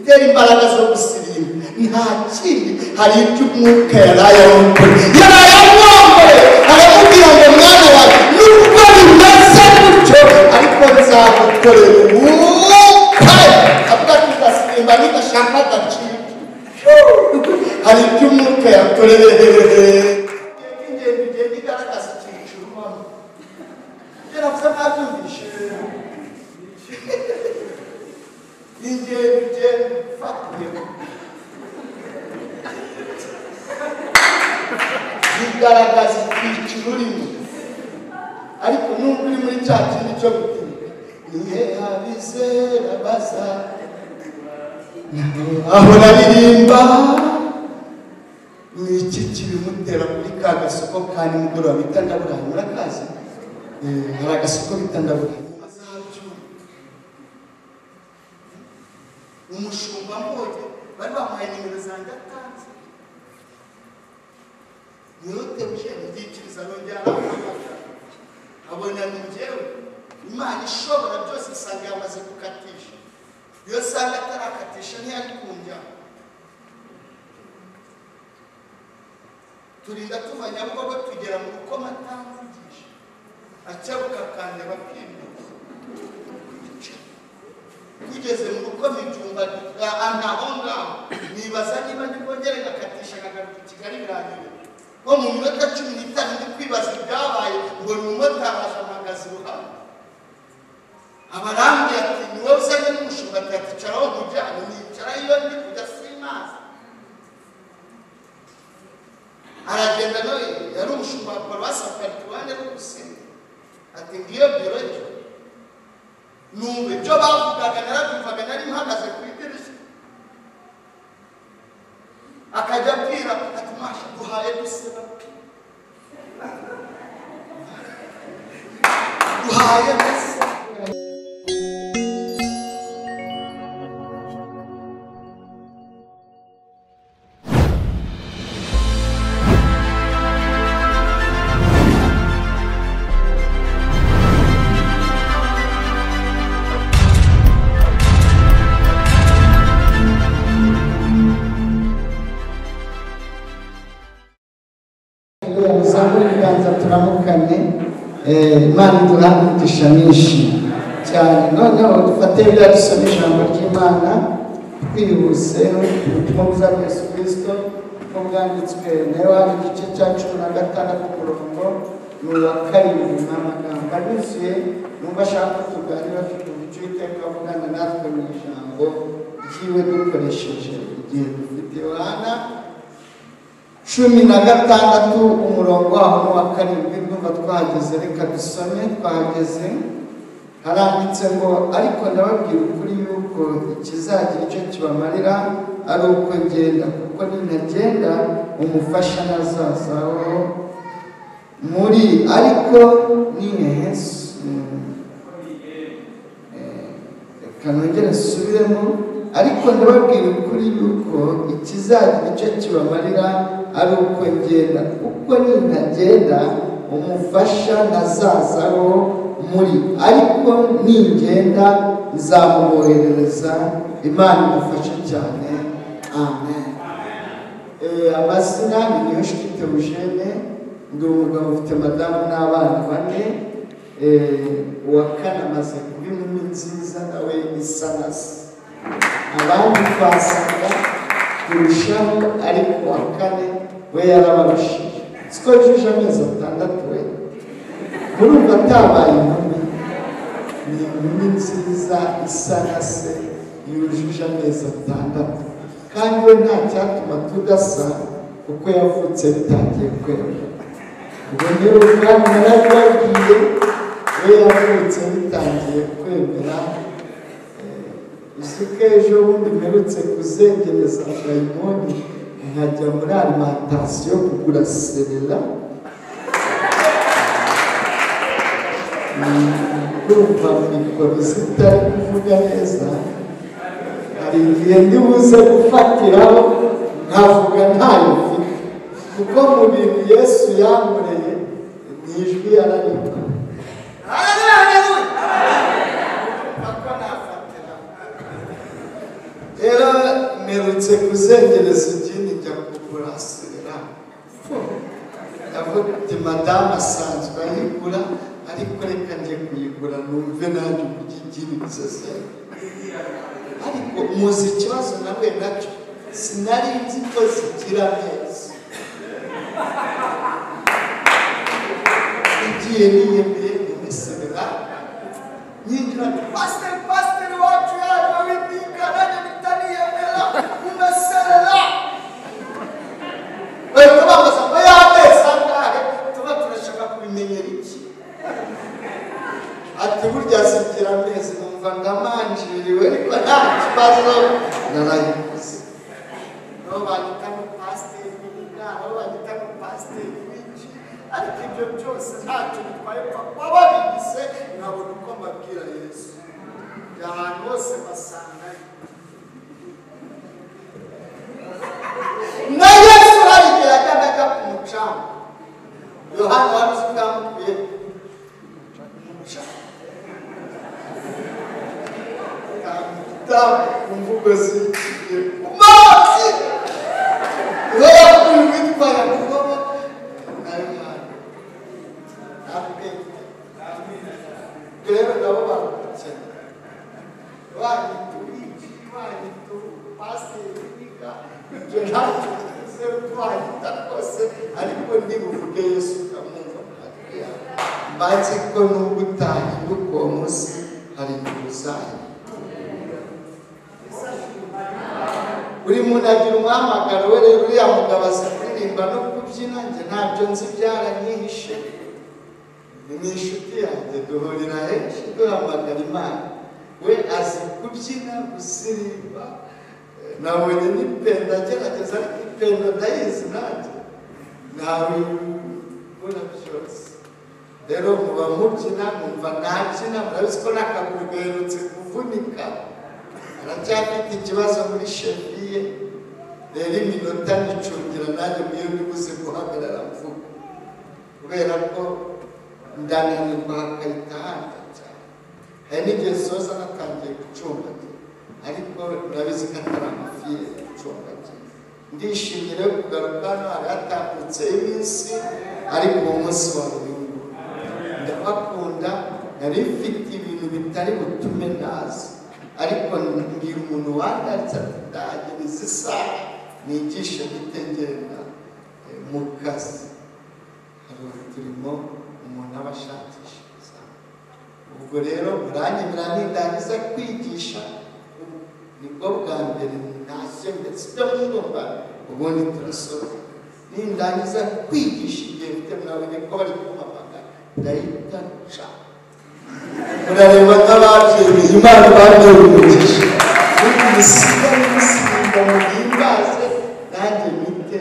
igutera imbaraga zo gusirimba nta kindi hari iby'umwuka yarayamwomboye aramubwira ngo mwana wawe nubwo bimeze gutyo ariko nzagukorera ubukwe avuga ati ndasirimba nidashaka agaciro hari iby'umwuka yakoreye ingendo igenda igaragaza icyiciro mama yaravuze mwabyumvishe ingendo fatiye zigaragaza icyiciro urimo ariko nubwo uri muri cya kintu cyo gutinda nihe abizera baza aho naririmba ni iki kibimutera kuri ka gasoko ka nimugoroba bita ndaburaye murakazi hari agasoko bita ndaburaye umushumba mboge bari bamuhaye nimero zanjye atanze ntiyotebuye ntigikiriza nongera abona ni njyewe imana ishobora byose isanga yamaze gukatisha iyo sanga atarakatisha ntiyari kunjya turinda tuva Nyabugogo tugera mu Rukoma atamvugisha akebuka akandeba akimbuka tugeze mu Rukoma ibyumba aho ngaho nibaza niba ndibongere ngakatisha nkagaruka i Kigali birangiye nko mu minota 15 ndi kwibaza ibyabaye ngo ni umumotari aje amagaze iruhande abarambye ati ni wowe uzanye n'umushumba aticara mujyane nicara iyo ndi kujya simazi aragenda nawe yari umushumba wa paruwasi akarita iruhande rw'urusenga ati ngiyo biro ye numva ibyo bavugaga narabyumvaga nari mpagaze ku idirishya akajya abwira ati masha duhaye duseba duhaye duseba Imana iduhangikisha nyinshi cyane noneho dufate ibya dusoma ijambo ry'Imana twihuse ubutumwa bwa Yesu Kristo ko bwanditswe na Yohana igice cya 16 umurongo wa 7 n'amagambo aruzuye numva ashaka tuganira afite umuco w'iteka avugana natwe mu ijambo ryiwe dukoresheje igihe dufite Yohana 16 umurongo aho wa 7 ndumva twahageze reka dusome twahageze haranditse ngo ariko ndababwira ukuri yuko ikizagira icyo kibamarira ari uko ngenda kuko nintagenda umufasha nazazaho muri ariko Yesu kanongera subiremo ariko ndababwira ukuri yuko ikizagira icyo kibamarira ari uko ngenda kuko nintagenda umufasha nazazaho muri ariko ningenda nzamuboherereza Imana idufashe cyane amen amazina ni Niyonshuti Eugene ndi umugabo ufite madamu n'abana 4 uwa 4 amaze kuba inkumi nziza nawe isa na se abandi twasaga kurushaho ariko uwa 4 we yarabarushije siko yujuje amezi 6 we murumva atabaye inkumi ni inkumi nziza isa na se yujuje amezi 6 kandi we nta cyatuma tudasa kuko yavutse bitangiye kwera ubwo rero kandi narababwiye we yavutse bitangiye kwemera isuka ejo bundi mperutse kuzengereza dayimoni nkajya muri alimentation kugura serera kumva mikoro zitari kuvuga neza hari igihe ndi buze gufatiraho nkavuga ntayo mfite kuko mu bintu Yesu yankoreye ni ijwi yararika rero mperutse kuzengereza ikindi njya kugura asera ndavuga ati madamu asanzwe ayigura ariko reka njye kuyigura numve nanjye uburyo igiririza se ariko muzi ikibazo nawe nacyo sinari nzi ko zigira neza igiye niyemeye ntimisebera nyinjira pasiteri wacu yaje wibika nanjye bitaniyemera unaserera bahita bambaza ngo y'amezi angahe tuba turashaka kubimenyera iki ati burya zigira amezi numva ndamanjiriwe ariko nta kibazo narayikoze no bandika ngo pasiteri w'inka no bandika ngo pasiteri w'iki ariko ibyo byose ntacyo bitwaye waba bigize nkabona uko mbabwira Yesu ahantu hose basangayo na Yesu hari igihe yajyaga ajya ku mucanga Yohana wari uzi bwamukuye ku mucanga ku mvugo zikiye ku mazi niho yakuye uwitwara ku ngobo nayo hantu ntabwenge rero nabo bakurikirana wanyituwiki wanyitupasiteri wiga ibyo ntacyo bivuze wanyita rwose ariko ndibuvuge Yesu ukamwumva mu matwi yawe mbanze ko n'ubwo utahinduka uwo munsi hari inyungu zayo buri muntu agira umuhamagaro we rero uriya mugabo azi kuririmba no kubyina njye ntabyo nzi byaranyihishe ni inshuti yanjye duhurira henshi duhamagara Imana we azi kubyina gusirimba nabonye n'ipenda agerageza ariko ipenda ndayizi nanjye ntawe ubona byose rero muba mubyina mwumva ntabyina murabizi ko n'akaguru gaherutse kuvunika aracyafite ikibazo muri cheviye rero iminota nicungira nanjye mwiyo ndibuze guhagarara mvuga kubera ko ndananirwa hakahita handa cyane hari n'igihe soza natangiye gucumbagira ariko murabizi ko atari amafiye gucumbagira ndishimye rero kugaruka hano hari hatambutseho iminsi ariko uwo munsi wa burundu ndabakunda nari mfite ibintu bitari butume naza ariko mbwira umuntu wandaritse ati ndagereza isaha nigishe gutegera mu kazi hari uturimo umuntu aba ashakishiriza ubwo rero muranyemera nindangiza kwigisha nibwo bwa mbere ntashye ndetse ibyo mwumva ubundi turasoza nindangiza kwigisha igihe mfite mwabonye ko bari kumpamagara ndahita nca murareba nk'ababyemeye Imana bagiye umugisha n'ibisiga n'ibisiga muhimbaze nanjye mite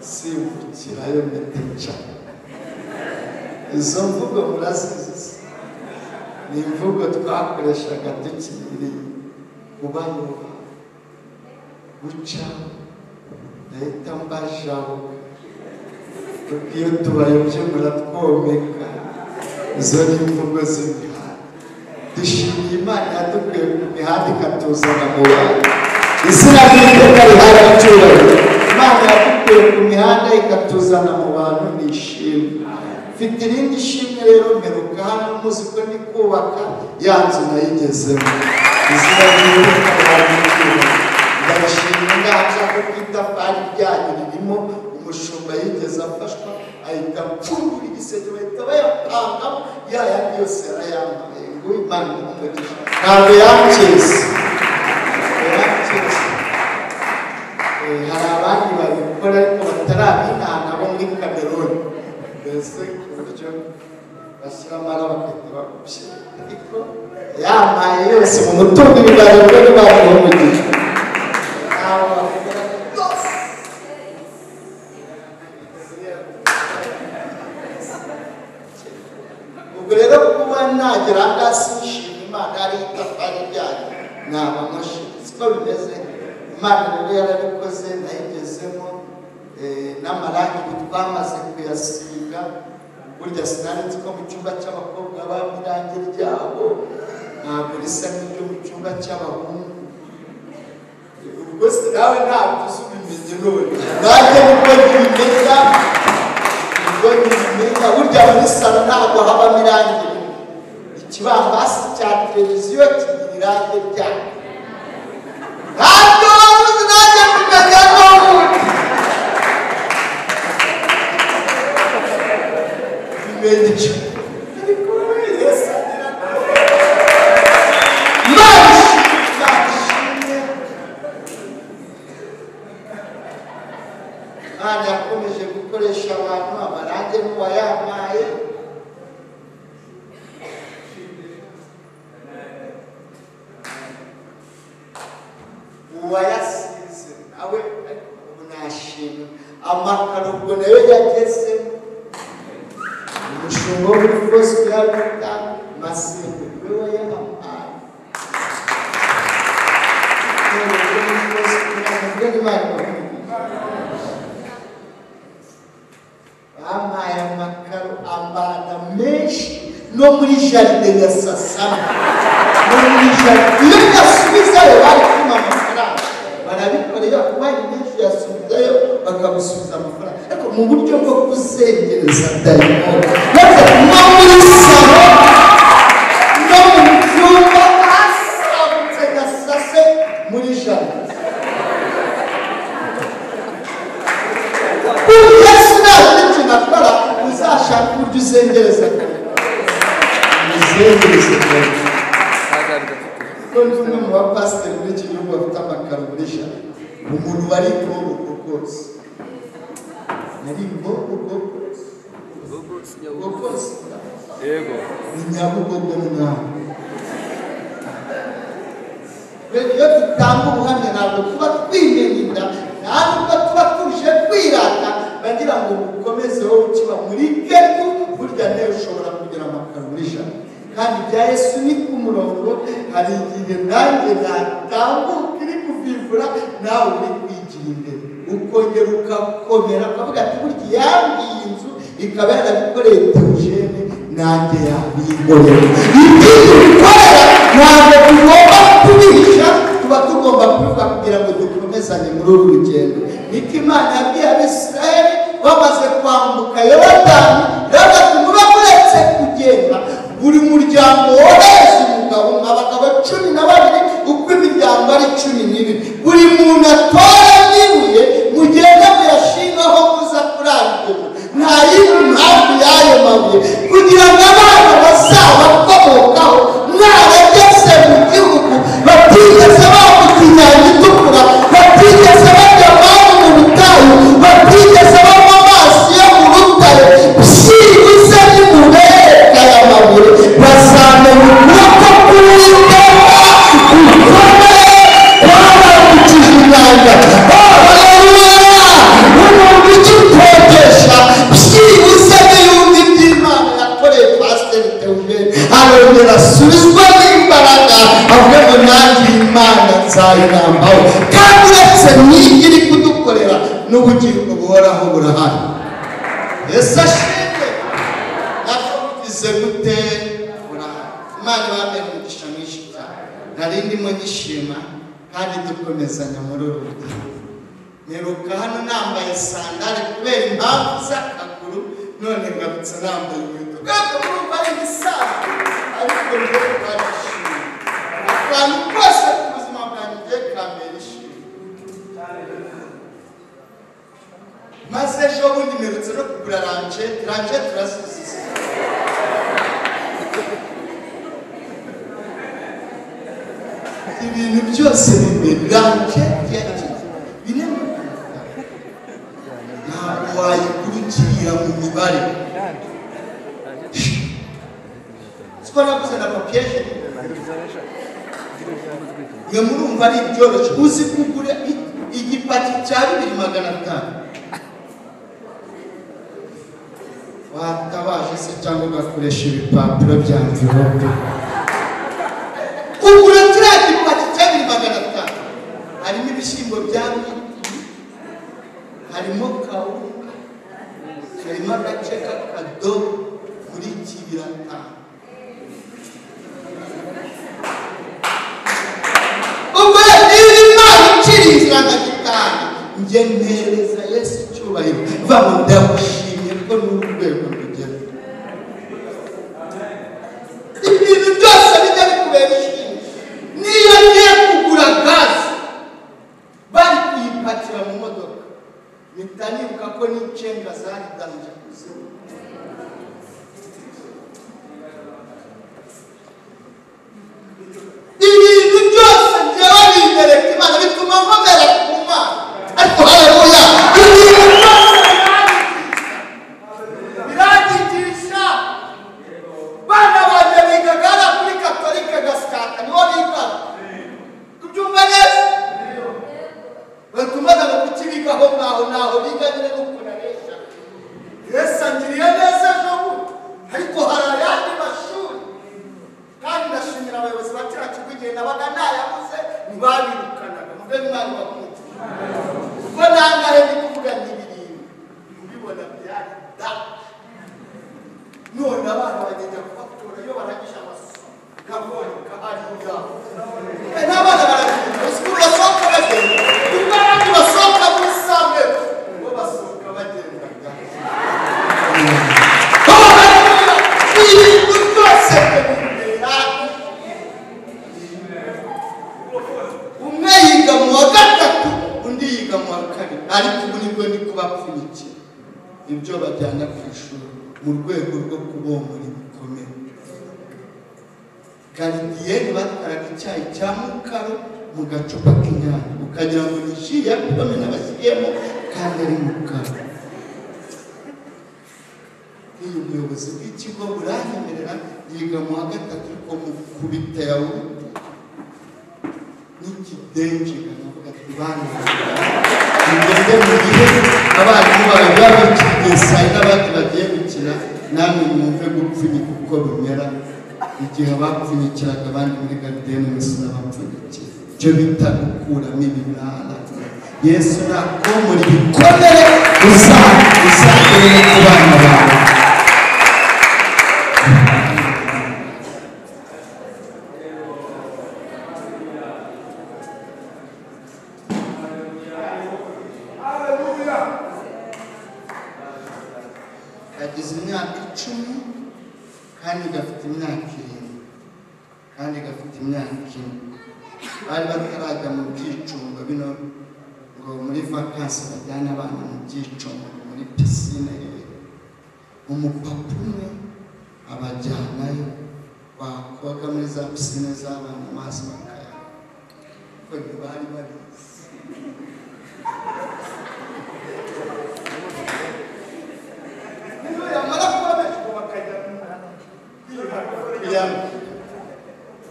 simbukirayo mite nca izo mvugo murazizi ni imvugo twakoreshaga tukiri kubanyuha guca ndahita mbashaho kuko iyo tubayobye muratwomeka izo ni imvugo z'imihanda dushimiye Imana yadukuye ku mihanda ikatuzana mu bantu izina ry'iteka rihabwa icyubahiro Imana yadukuye ku mihanda ikatuzana mu bantu nishimwe mfite irindi shimwe rero mperuka hano muzi ko ndi kubaka ya nzu nayigezemo izina ry'iteka rihabwa icyubahiro ndabashimira ngaca ko itafari ryanyu ririmo umushumba yigeze afashwa ahita apfundura igisenge bahita bayapangamo ya yandi yose yarayambaye ngo Imana umugisha ntabwo yankeze hari abandi babikora ariko batarabinana bo muri Cameroon mbese ku buryo bashyira amara bagahita bakubye ariko yamaye yose mu mutungo ibiganiro byo n'abantu umugisha rero kuba nagera hasi nshima Imana ari itafari ryanyu naba mashini siko bimeze Imana rero yarabikoze nayigezemo n'amarangi twamaze kuyasiga burya sinari nzi ko mu cyumba cy'abakobwa habamo irangi ryabo ntabwo risa n'iryo mu cyumba cy'abahungu nawe ntabwo usubimenye none nanjye nibwo nkibimenya burya muri salo ntabwo habamo irangi ikibambasi cya televiziyo kigira irangi ryayo ntabwo wabuze nanjye kumenya n'ubundi bimenye icyo Imana yakomeje gukoresha abantu amarangi n'uwayampaye uwayasize nawe ubu nashimwe amakaro ubwo nayo yageze umushumba w'umukozi yaruta masengo we wayampaye bampaye amakaro ambana menshi no muri jaride ya Sasana no muri jaride iyo yasubizayo bari kuma amafaranga barabikorera kuba menshi yasubizayo bakamusubiza amafaranga ariko mu buryo bwo kuzengereza dayimoni maze no muri salo no mu byumba hasabutse gasase muri jaride uzashaka uburyo uzengereza kuko ni umwe mu bapasiteri muri iki gihugu bafite amakaro muri jana umuntu wari imbogo rwose nari imbogo rwose yego ni nyabugogo mwana iyo dutanga ubuhamya ntabwo tuba twimenye inda ntabwo tuba tuje kwirata bagira ngo ukomeze wowe ukiba muri geto burya nawe ushobora kugira amakaro muri jana kandi bya Yesu ni ku murongo hari igihe nanjye natambuka iri kuvivura nawe uri kwigira imbere ukongera ugakomera ukavuga ati burya yambwiye inzu ikaba yarabikoreye Theogene nanjye yabikorera ibyo bikorera ntabwo tugomba kubihisha tuba tugomba kubivuga kugira ngo dukomezanye muri uru rugendo niko Imana yabwiye Abisirayeli bamaze kwambuka Yorodani rero muba muretse kugenda buri muryango wohereza umugabo abagabo 12 uko imiryango ari 12 buri muntu atora n'ibuye mugenda muyashingaho muza kurangirwa nta yindi mpamvu y'ayo mabuye kugira ngo abana bazabakomokaho mwarageze mu gihugu batigeze bambuka inyanja itukura batigeze bajya amazi mu butayu batigeze banywa amazi yo mu rutare byibuze nimureka aya mabuye bazamenya ukuboko k'Uwiteka gukomeye kwabambukije inyanja umuntu ukikogesha byibuze n'iyumva iby'Imana yakoreye Pasiteri Theogene arongera asubizwa n'imbaraga avuga ngo nanjye Imana nzayinambaho kandi uretse n'ibyo iri kudukorera n'ubugingo buhoraho burahari Yesu ashimwe nakugize gute burahari Imana ibamere umugisha mwinshi cyane nari ndimo nyishima kandi dukomezanya muri uru rugendo mperuka hano nambaye sandale kubera impamvu z'akaguru none ngarutse nambaye inkweto kubera urumva ari ibisanzwe ariko njyewe barishimye akantu kose ku buzima bwanjye ngiye kambera ishimwe maze ejo bundi mperutse no kugura ranjete turasisize ibintu byose bimwe ranjete binema ntabwo wayikurikira mu mibare siko naguze na papiyeje mwe murumva ari ibyoroshye uzi kugura igipaki cya 2,500 watabaje se cyangwa ugakoresha ibipapuro bya mvirope kugura kiriya gipaki cya 2,500 harimo ibishyimbo bya harimo kawunga harimo agace k'akado muri kibirata ubwo niba Imana ikiri inzira bitanibuka ko n'icenga zari danje kuzimu. Ibintu byose njyewe bibereka Imana bituma nkomera ku Mana. Ariko haleluya, ibintu byose biragigisha. Bana banjye bigagara kuri Katolike Gaskata niho bigaga. Kubyumva neza? Batumaga ngo kukibigaho naho biganyire n'ukunaresha. Yesu angiriye neza ejo, ariko hari ayandi mashuri. Kandi ndashimira abayobozi ba kiriya kigo igihe nabaga nayabuze ntibabirukanaga. Mube Imana bakunda. Kuko nangahe ndi kuvuga n'ibintu kubibona byari da. None abana bagenda kubatora iyo barangije amasomo kaboneka hariya. N'abana baragenda usikuru basohoka bagenda. Kuko abandi basohoka muri samwe bo basohoka bagendaga. Ibintu byose umwe yiga mu wa gatatu undi yiga mu wa kane, ariko ubu nibwo ndi kubapfunyikira ibyo bajyana ku ishuri mu rwego rwo kubomora ibikomere. Garidiyeni batwaraga icyayi cya mukaro mu gacupa k'inyange ukagira ngo ni ji ya pome n'abashyiriyemo kandi ari mukaro. Iyo ubuyobozi bw'ikigo buranyemerera yiga mu wa gatatu ariko mukubita yawurute n'ikidenje kanavuga ati bana ngende mu gihe abarimu baba bakigesa n'abandi bagiye gukina namwe mwumve gupfunyika uko bimera igihe bapfunyikiraga abandi muri garidiyeni mwese n'abapfunyikira. Icyo bita gukuramo ibirara. Yesu nakomora ibikomere uzagere ku bana bawe. Kagize imyaka 10 kandi gafite imyaka 7 kandi gafite imyaka 1. Bari batarajya mu byicungo bino ngo muri vacances bajyana abana mu byicungo muri piscine. Umupapa umwe abajyanayo bakoga muri za piscine z'abana amazi bakaya ko bari babizi.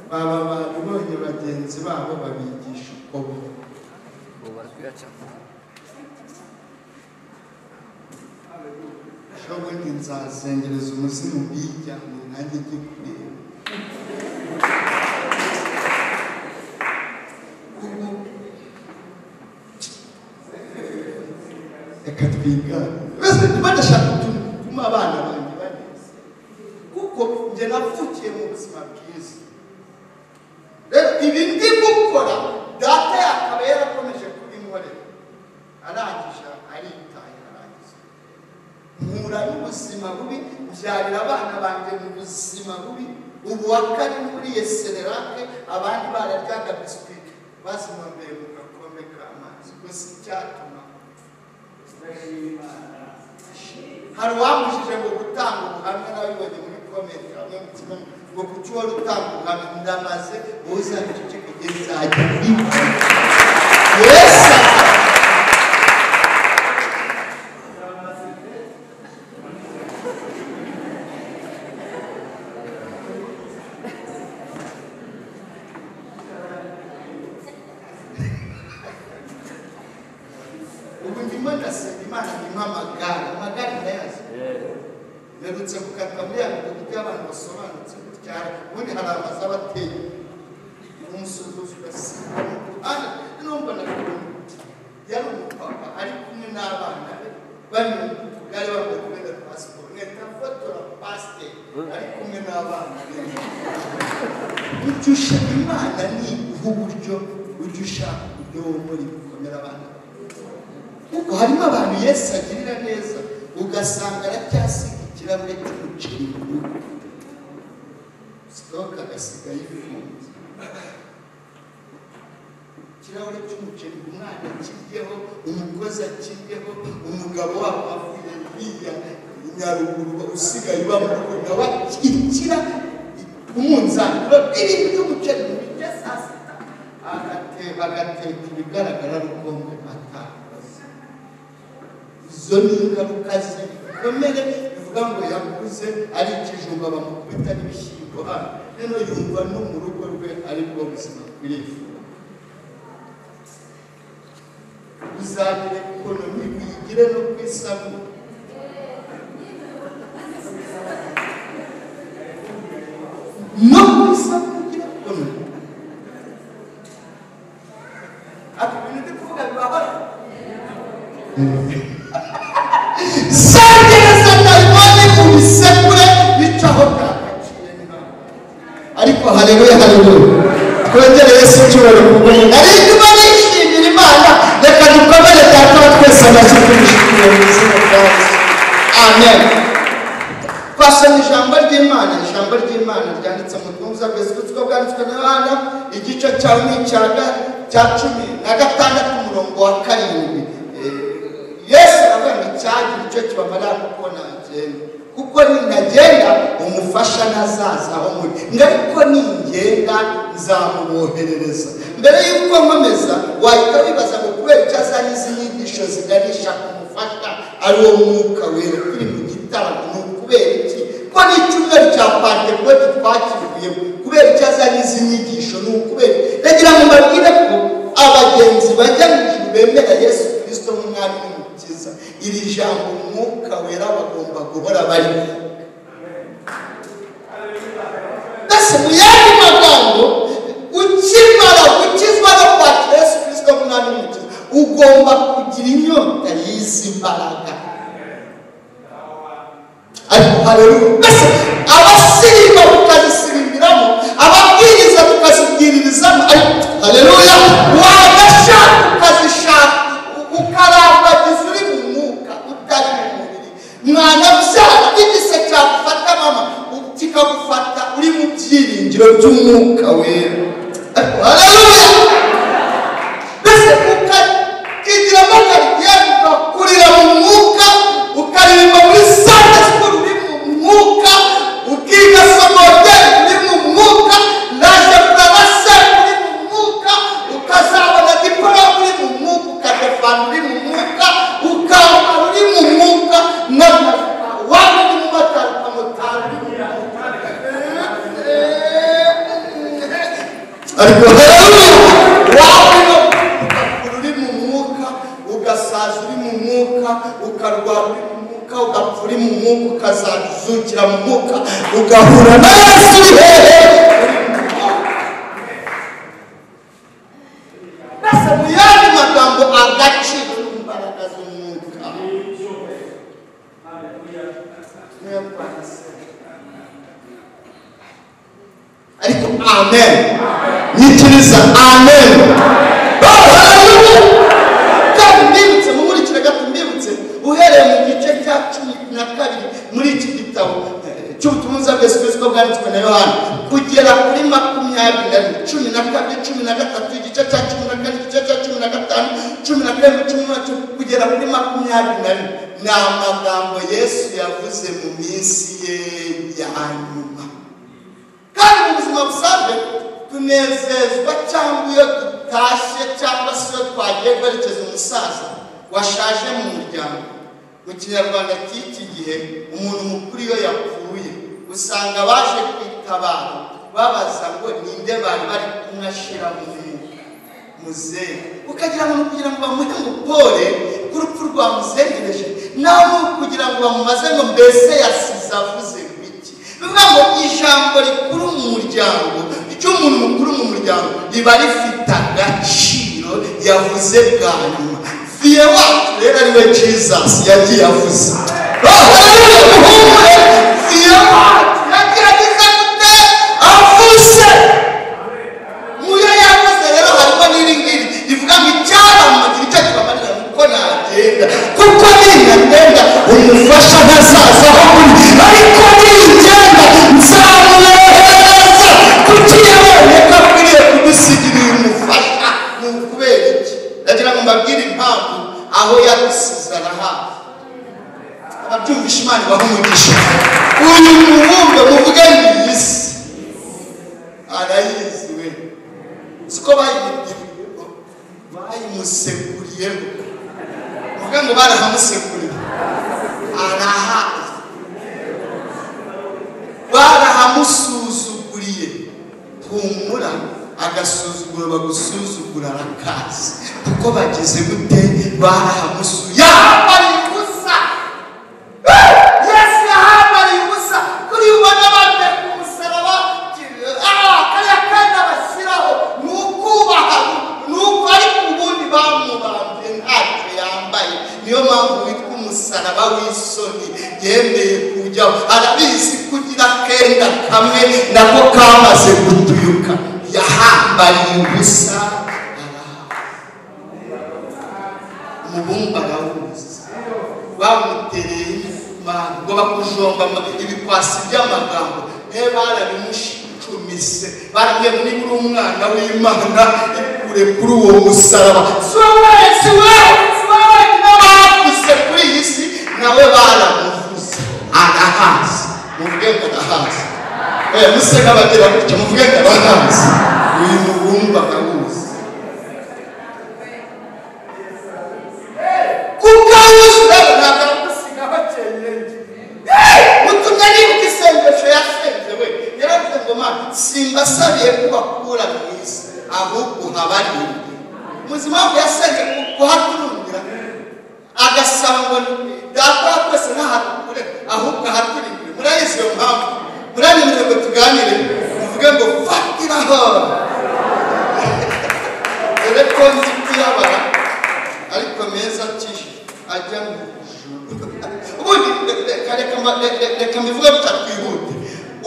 Baba babonye bagenzi babo babigisha uko bo shobundi nzazengereza umuzimu bijyanye nanjye gikureba. Reka twigane bese badashaka gutuma abana banjye baneza kuko njye navukiye mu buzima bwiza. Ibi ndi gukora data yakaba yarakomeje kubinkorera arangisha aritaye arangiza nkura n'ubuzima bubi mbyarira abana banjye mu buzima bubi. Ubu wakari muri Yesererake abandi bararyaga biswi bazimumbere mu gakombe k'amazi gusa icyatuma hari uwambujije ngo gutanga ubuhamya n'abibonye muri komenti hamwe mu kimwe ngo kuki wari utanga ubuhamya ndamaze uza iceceke izajya iva. Yesu ubu ndimo ndasenga Imana nimpa amagare ndayazi. Nerutse gukata muri ya midugudu y'abantu basobanutse cyane. Ubundi hari amazu abateye umusuzuzi ugasinga numva nakubona yari umupapa ari kumwe n'abana be bari bari bambaye kubera pasiporo mweta fotora pasiteri ari kumwe n'abana be. Ujya ushaka Imana ni uburyo ujya ushaka uburyo wo muri gukomera abana kuko harimo abantu Yesu agirira neza ugasanga aracyasiga ikirahure cy'umuceri mu rugo sitoka agasigaye ifunze. ikirahure cy'umuceri umwana akiryeho, umukozi akiryeho, umugabo wabo avuye hirya Nyaruguru usigaye uba mu rugo nawe akikira umunzani ibintu by'umuceri mu biryo saa sita agateka ibigaragara n'uko ngo atakoze. Izo ni ingaruka zikomere bivuga ngo yakuze ari ikijumba bamukubita n'ibishyimbo hano, rero yumva no mu rugo rwe ari bwo buzima bw'ifu. Uzagire ekonomi wigire no ku isabune. No ku isabune ugira ekonomi. Ati ibintu ndi kuvuga bibabara. Sangereza dayimoni mu bisekure bicaho bwakaciye nta. Ariko haleluya haleluya. Twongere Yesu cyubahiro ku bw'Imana. Nari ndimo nishimira Imana, reka dukomere data twese amashyi twishimire mu izina rya Yesu. Amen. Twasoma ijambo ry'Imana ryanditse mu butumwa bw'Yesu bwanditswe na Yohana igice cya 16 umurongo wa 7. Yesu aravuga ngo cyagira icyo kibamarira kubona agenda, kuko nintagenda umufasha ntazaza aho muri, ariko ningenda nzamuboherereza. Mbere y'uko nkomeza wahita wibaza ngo kubera icyo azanye izi nyigisho ziganisha ku mufasha ari wo Mwuka Wera turi mu gitaramo, ni ukubera iki? Ko n'icyumweru cya Pentekote twakivuyemo, kubera icyo azanye izi nyigisho ni ukubera ndagira ngo mbabwire ko abagenzi bajya mu ijuru bemera Yesu Kristo nk'umwami n'umukiza, iri jambo Mwuka Wera bagomba guhora bari. Mbese mu yandi magambo, ukimara gukizwa no kwakira Yesu Kristo nk'umwami n'umukiza, ugomba kugira inyota y'izi mbaraga. Ariko haleluya. Mbese abasirimba tukazisirimbiramo, ababwiriza tukazibwiririzamo, ariko haleluya, wagashaka ukazishaka ukarambagiza uri mu mwuka utari mu mubiri. Mwana byara n'igise cyagufata mama kikagufata uri mu byiringiro by'Umwuka Wera. Ariko haleluya. Mbese ukagiramo kariyeri ugakurira mu mwuka, ukaririmba muri Sunday school uri mu mwuka, ukiga somodeli uri mu mwuka, naje kurarasa uri mu mwuka, ukazabona diploma uri mu mwuka, ukadefana uri mu mwuka, ukambara uri mu mwuka, waba uri mu matara ukamutara uri mu mwuka. Ariko haleluya, waba uri mu mwuka, ugasaza uri mu mwuka, ukarwara uri mu mwuka, ugapfa uri mu mwuka, ukazazukira mu mwuka, ugahura na Yesu uri hehe. Mbese mu yandi magambo agaciro n'imbaraga z'umwuka. Ariko amen. Nyikiriza amen. Haleluya. Kandi mbibutse mumurikire gato, mbibutse uhereye mu gice cya 12 muri iki gitabo cy'ubutumwa bw'Yesu bwanditswe na Yohana kugera kuri 20, 12, 13, igice cya 14, igice cya 15, 17, kugera kuri 20 ni amagambo Yesu yavuze mu minsi ye ya nyuma. Kandi mu buzima busanzwe tunezezwa cyangwa iyo dutashye cyangwa se iyo twagiye kwerekeza umusaza washaje mu muryango. Mu Kinyarwanda cy'iki gihe umuntu mukuru iyo yapfuye usanga baje kwitabara babaza ngo ninde bari bari kumwashira mu muzehe, ukagira ngo kugira ngo bamuhe umupore k'urupfu rwa muzengereje, nawe kugira ngo bamumaze ngo mbese yasize avuze iki. Bivuga ngo ijambo rikuru mu muryango, icy'umuntu mukuru mu muryango riba rifite agaciro yavuze bwa nyuma. Fiye wacu rero ariwe Jesus yagiye avuze. Haleluya, muhumure. Fiye wacu yagerageza gute avuze. Muyo yavuze rero harimo n'iringiri rivuga ngo icyaba mu gice kibamarira kuko nagenda, kuko ningenda umufasha ntazaza aho muri, ariko ningenda nzamubohereza. Kuki yabonye ko akwiriye kudusigira uyu mufasha? Ni ukubera iki ndagira ngo mbabwire impamvu aho yadusize arahazi ababyumvisha Imana ibaha umugisha uyu mubumbe muvuge ni isi arayizi we siko bayimusekuriyeho muvuge ngo barahamusekuriye arahazi barahamusuzuguriye humura agasuzuguro bagusuzugura arakazi kuko bageze gute barahamusuye yambariye ubusa Yesu yahambariye ubusa kuri ubona bate ku musaraba kariya kanda bashyiraho ni ukubaha ni uko ariko ubundi bamubambye ntacyo yambaye niyo mpamvu witwa umusaraba w'isoni yemeye kujyaho arabizi kugira akenda kamwe nako kamaze gutuyuka yahambariye ubusa umubumba arawuzi bamutereye ngo bakujomba ibikwasi by'amagambo barabimushumise barambwiye ngo niba uri umwana w'Imana ikure kuri uwo musaraba si wowe n'abakuze kuri iyi si nawe baramuvuze arahazi muvuge ngo arahazi musega bagira gutya muvuge ngo arahazi uyu mubumba arawuzi kuko awuzi rero ntabwo aragusiga bakenyeye mutumye nibuka isengesho yasenze we yaravuze ngo Mana simbasabiye kubakura mu isi ahubwo uhabarinde muzima we yasenze kuhaturundira agasaba ngo data twese ntahatukure ahubwo ahaturindire murayizi iyo mpamvu muranyemerere ngo tuganire muvuge ngo fatiraho dore ko nzi kuyabara ariko meza ajya mu ijuru ubundi reka mbivuge tutatwihute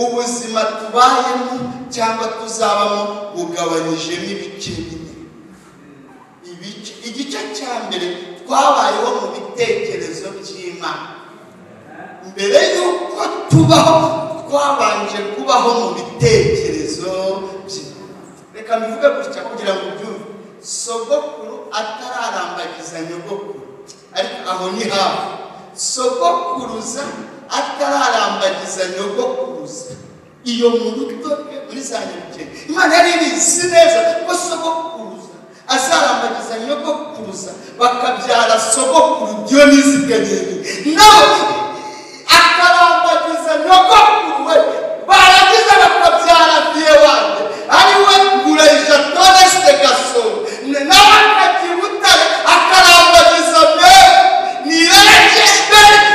ubuzima tubayemo cyangwa tuzabamo bugabanyijemo ibice bine igice cya mbere twabayeho mu bitekerezo by'Imana mbere y'uko tubaho twabanje kubaho mu bitekerezo by'Imana reka mbivuge gutya kugira ngo ubyumve sogokuru atararambagiza nyogokuru ariko aho ni hafi sogokuruza atararambagiza nyogokuruza iyo mu rutoke muri za nyabugeni Imana yari ibizi neza ko sogokuruza azarambagiza nyogokuruza bakabyara sogokuru Diyonizi Ganyeni nawe akarambagiza nyogokuru we baragize bakabyara Diyewande ari we Ngurayija Toneste Gasoro nawe akakibutare akarambagiza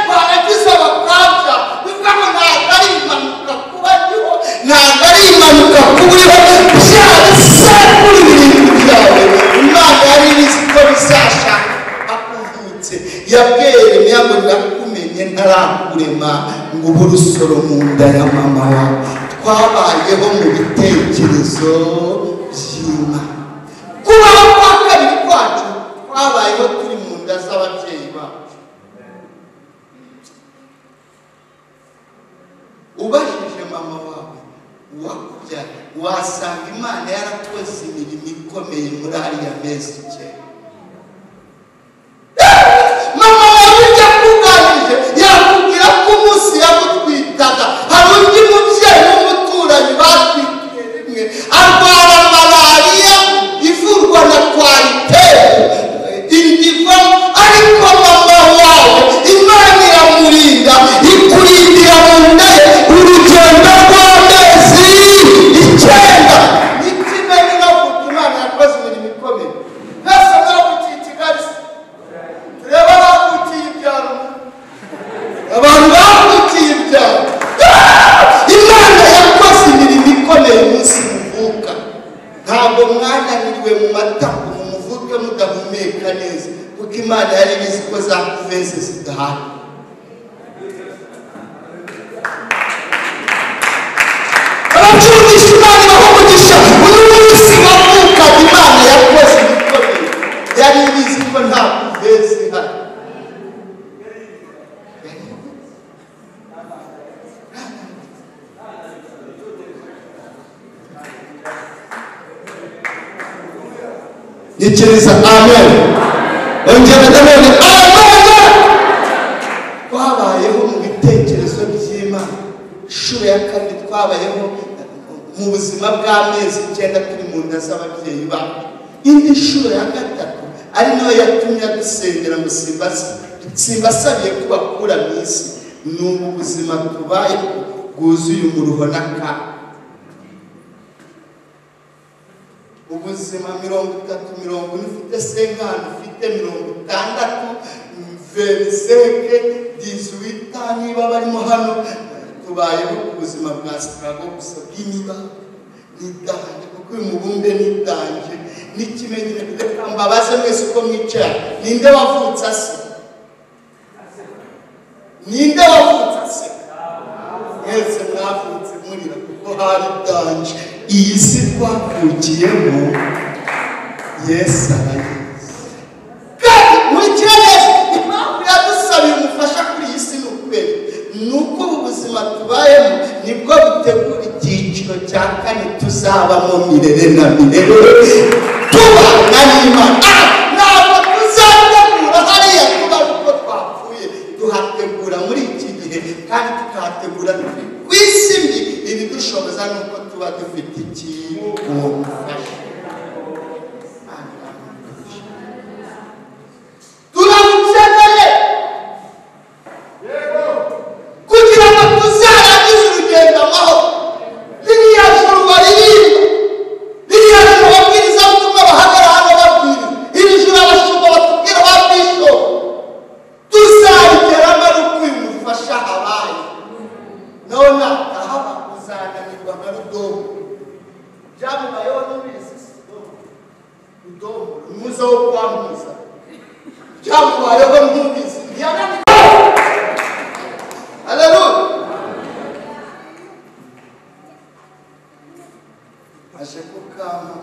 baragize bakabya bivuga ngo ntabwo ari impanuka kuba ndiho ntabwo ari impanuka kuba uriho byarasekura ibintu byawe Imana yari izi ko bizashaka akuvutse yabwiye Yeremiya ngo ndakumenye ntarakurema ngo ube urusoro mu nda ya mama wawe twabayeho mu bitekerezo by'Imana kubaho kwa kabiri kwacu twabayeho turi mu nda z'ababyeyi bacu ubajije mama wawe wakubyaye wasanga Imana yarakoze imirimo ikomeye muri ariya mezi icyenda mama wawe ujya kuganije yakubwira ko umunsi yagutwitaga hari undi mubyeyi w'umuturanyi batwitiye rimwe arwara malariya ivurwa na kwariteri indiva ariko mama wawe Imana iramurinda ikurindira mu nda ye urugendo rw'amezi icyenda n'ikimenyi no kuko Imana yakoze imirimo ikomeye mbese mwavukiye i Kigali tureba bavukiye ibyaro abantu bavukiye ibyaro Imana yakoze imirimo ikomeye umunsi muvuka ntabwo mwananiriwe mu matako mu muvuke mudahumeka neza kuko Imana yari izi ko za kuveze zidahari abacurugisha Imana ibaha uyu munsi wavuka Imana yakoze ibikomeye yari izi ko nta kuveze ihari nyikiriza amen. Ongera nanone amen. Twabayeho mu bitekerezo by'Imana. Inshuro ya kabiri twabayeho mu buzima bw'amezi 9 turi mu nda z'ababyeyi bacu. Indi nshuro ya gatatu ari nayo yatumye dusengera ngo simbasabiye kubakura mu isi. Ni ubuzima tubayeho bwuzuye umuruho n'akaga. Ubuzima 30 ufite senkani ufite 60 veriseke 18 niba barimo hano tubayeho ubuzima bwa struggle gusa bw'iniba n'idanje kuko uyu mubumbe n'idanje n'ikimenyetso. Reka mbabaze mwese uko mwicara, ninde wavutse ase? Ninde wavutse ase? Mwese mwavutse murira kuko hari danje. Iyi si twavukiyemo Yesu arayizi. Kandi muri Yesu impamvu yadusabiye umufasha kuri iyi si nuko ubuzima tubayemo nibwo butegura icyiciro cya kane tuzabamo mirere na mirere tubana n'Imana. Ntabwo tuzategura hariya tuba uko twapfuye, tuhategura muri iki gihe kandi tukahategura ku isi mbi. Ibidushoboza nuko tuba dufite umufasha. Turamukeneye kugira ngo tuzarangize urugendo amahoro. Ririya juru baririmba, ririya juru babwiriza ubutumwa bahagarara hano babwiriza, iri juru abashumba batubwira ba bisho, tuzabigeramo ari uko uyu mufasha habaye. Nawe natahaba uzananirwa nka Rudomo. Byamubayeho n'ubizi Rudomo umuze wo kwambuza. Byamubayeho n'ubizi ntiyananirwa. Haleluya. Aje kukama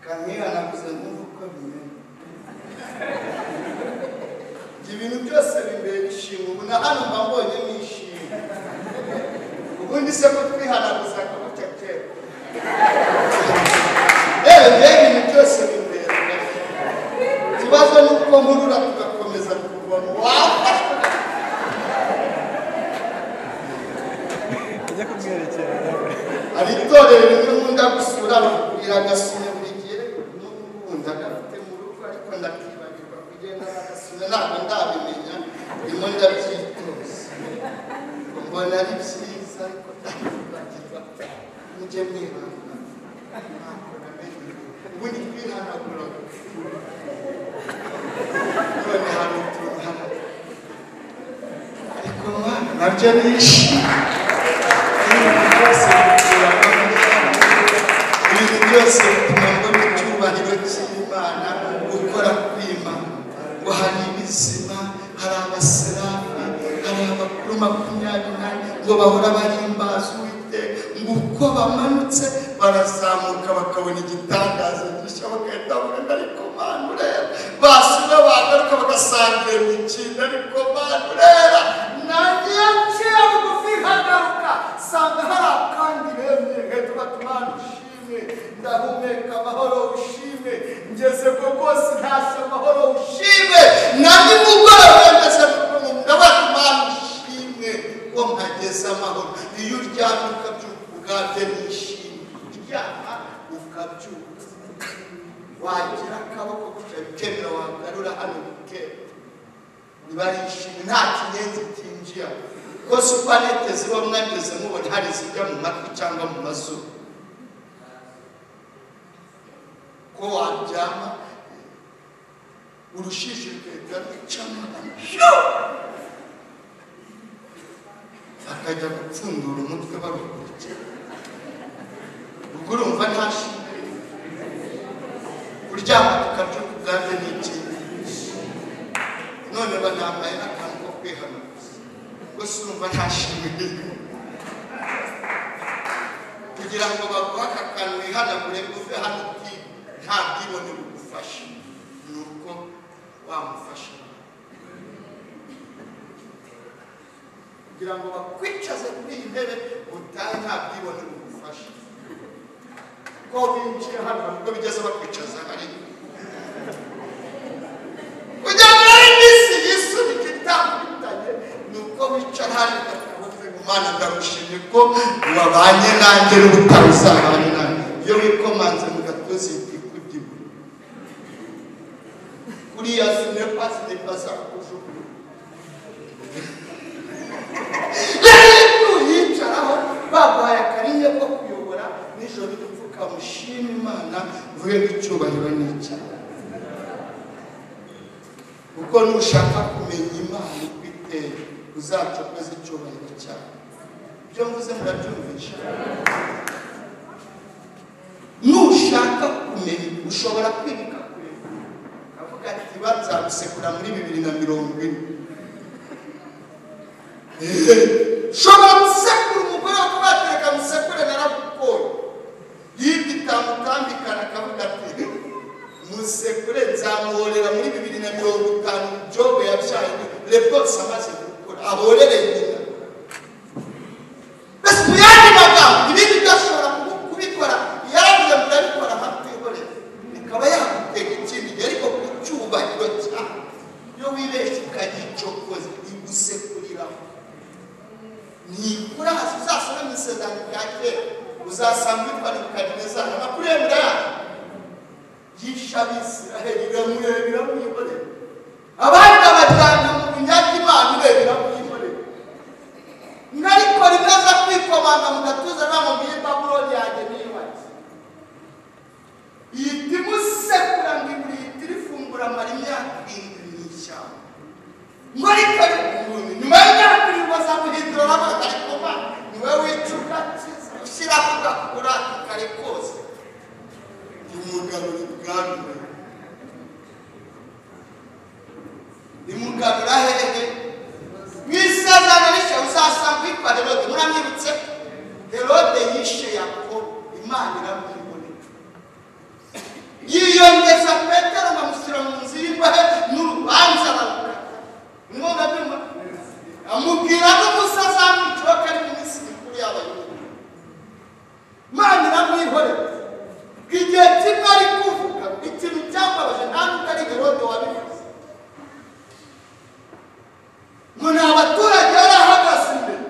kanira nakuze n'uko bimeze. Ibintu byose bimbere ishimwe. Ubu na hano mbambonye mwishimwe. Ubundi se ko twihanaguza kabucakera. Ibintu byose bimbere. Ikibazo ni uko nkurura tugakomeza kuva mu wafashwe. Ajya kumwerekera. Ari itorero rimwe nkunda gusura bakubwira agasume buri gihe n'ubundi agafite mu rugo ariko ndakibagirwa kugenda n'agasume ntabwo ndabimenya. Ndimo ndabyitoza. Mbona ari byiza ariko ndakibagirwa. Mujye mwihangana. Ubundi twihanagura. None hari utuntu hano. Ariko mwana nabyo nishimye. Ibintu byose bituma mbona icyubahiro cy'Imana, gukora kw'Imana. Ngo hari ibizima, hari abaserafi, hari abakuru 24 ngo bahora bahimbaza Uwiteka. Ngo uko bamanutse barazamuka bakabona igitangaza gishya bagahita bavuga ariko Mana urera. Basura bagaruka bagasangira imikino ariko Mana urera. Nanjye yaciye bugufi nkagaruka sanga hari akandi remye nkahita Mana ushimwe. Ndahumeka amahoro ushimwe. Ngeze ko rwose ntashye amahoro ushimwe. Nanjye mugoroba ngeze ndabona Mana ushimwe ko mpageze amahoro. Iyo uryamye ukabyuka ubwabyo nishimye. Uryama ukabyuka wagira akaboko kukemera wagarura hano bukera. Nibarishimye nta kinyenzi kinjira. Ko supanete ziba mwageze mubona hari zijya mu matwi cyangwa mu mazuru. Ko waryama urushije rwegera rucamo akajya gupfundura umutwe barukurikira. Ubwo urumva ntashimwe. Kuryama tukabyuka ubwabyo ni ikindi. None banambaye n'akantu ko kwihanaguza. Gusa urumva ntashimwe. Kugira ngo baguha aka kantu wihanagure uve hano uti nta bwibone bugufasha. Nuko wamufasha. Kugira ngo bakwicaze kuri iyi ntebe utahe nta bwibone bugufasha. ko binjiye hano nubwo bigeze bakwicaza hari ujya muri misi yisubika itandukanye nuko wicara hano ukavuga Imana ndagushimye ko wabanye nanjye n'ubutabuzabanye nanjye iyo wikomanze mu gatuza ikikudimu kuriya sinepasa kujugunya yicaraho babaye akariye ko kuyobora nijoro dupfuka mushima Imana vuge icyubahiro n'icyaha kuko nushaka kumenya Imana kwiteye uzacokoza icyubahiro cyawe ibyo mvuze murabyumvisha nushaka kumenya ushobora kwibika kure avuga ati bazagusekura muri 2040 shobora gusekura umugore wo kubatereka musekure naragukoye y'igitamutambikana akavuga ati musekure nzamuhorera muri 2050 Job yabyaye repose amaze gukora ahorere nyina bese muyandi magambo ibindi byashobora kubikora yaravuze murabikora hakwihore bikaba yagutega ikindi ariko kucyubahiro cyawe iyo wibeshye ukagicokoza igusekuriraho ni kuraza uzasoma misezerano rya kera uzasanga bitwara Nebukadineza amakuru yemera yisha Abisiraheli biramuyobore abandi abajyana mu binyagi Imana biramuyobore ariko rimaze kwikomanga mu gatuza bamubwiye Babuloni yanjye niyubatse itimusekura ngo iburiti rifungura amara imyaka 7 n'ishyamba muri kare nyuma y'imyaka 7 bazamuhindura n'abantu ariko niwe wicuka ushyira kugakura kare kose umugarura ubwami imugarura hehe mwisezerano rishya uzasanga witwa Herode muramwibutse Herode yishe Yakobo Imana iramwibonera yiyongeza Petero bamushyira mu nzu y'imbahe n'urubanza barukata mwona byuma amubwira n'umusaza w'icyo kari mu minsi mikuru y'abayuda Imana iramwihorera igihe kimwe ari kuvuga ikintu cyambabaje nta n'ubwo ari Herode wabivuze ngo ni abaturage barahagaze imbere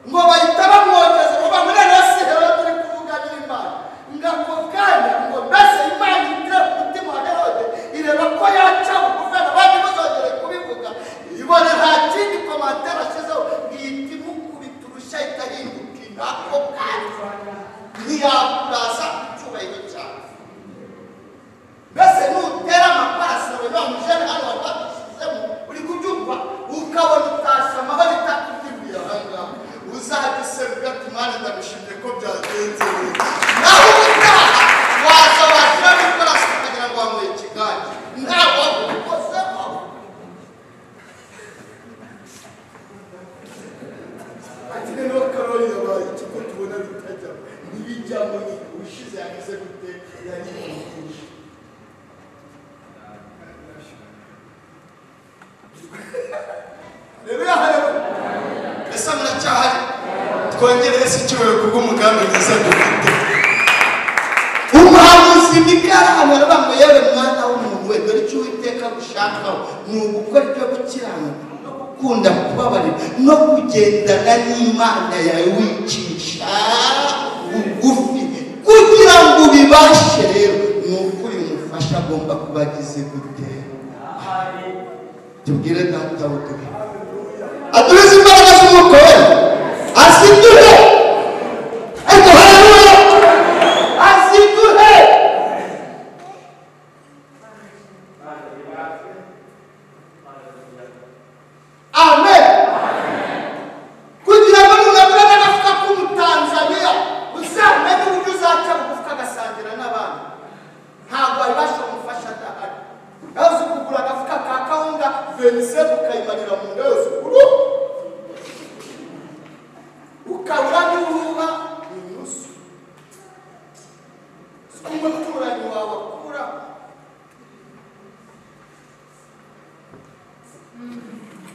ngo bahita bamwogeza ngo bamurere si Herode uri kuvuga n'Imana ngo ako kanya ngo mbese Imana itire ku mutima wa Herode ireba ko yaca bugufi abandi bazongere kubivuga ibone nta kindi komantere ashyizeho ngihita imukubita urushyi ahita ahinduka ako kanya ntiyakuraza icyubahiro cyawe mbese nutera amaparasaro bamujene hano watabishyizemo uri kubyumva ukabona utashye amahoro itakubyibuye ahangaha uzagiseruka ati Imana ndagushimye ko byagenze naho utaha waza washyira n'iparasi ukagira ngo wanyweye ikigage ntawe wagukozeho ati rero Karoli yabaye ikigo tubona bitajya ntibijyamo ubushize yagize gute yariyigisha ese muracyahari twongereye se icyubahiro kubw'umugambi mwiza dufite umuhanuzi Mikaya arahanura bamwe yewe mwana w'umuntu we dore icyo Uwiteka gushakaho ni ugukora ibyo gukiranuka no gukunda kubabarira no kugendana n'Imana yawe wicisha bugufi kugira ngo ubibashe rero ni uko uyu mufasha agomba kuba agize gute tubwire data uduhe aduhize imbaraga z'umwuka we aziduhe ariko haleluya aziduhe amen kugira ngo nunabura n'agafuka k'umutanzaniya uzamenye uburyo uzaca bugufi agasangira n'abandi ntabwo wabibasha kumufasha adahari yaza kugura agafuka ka kawunga 27 ukayimanira mu nda yose ukabura n'uruba inusu umuturanyi wawe akura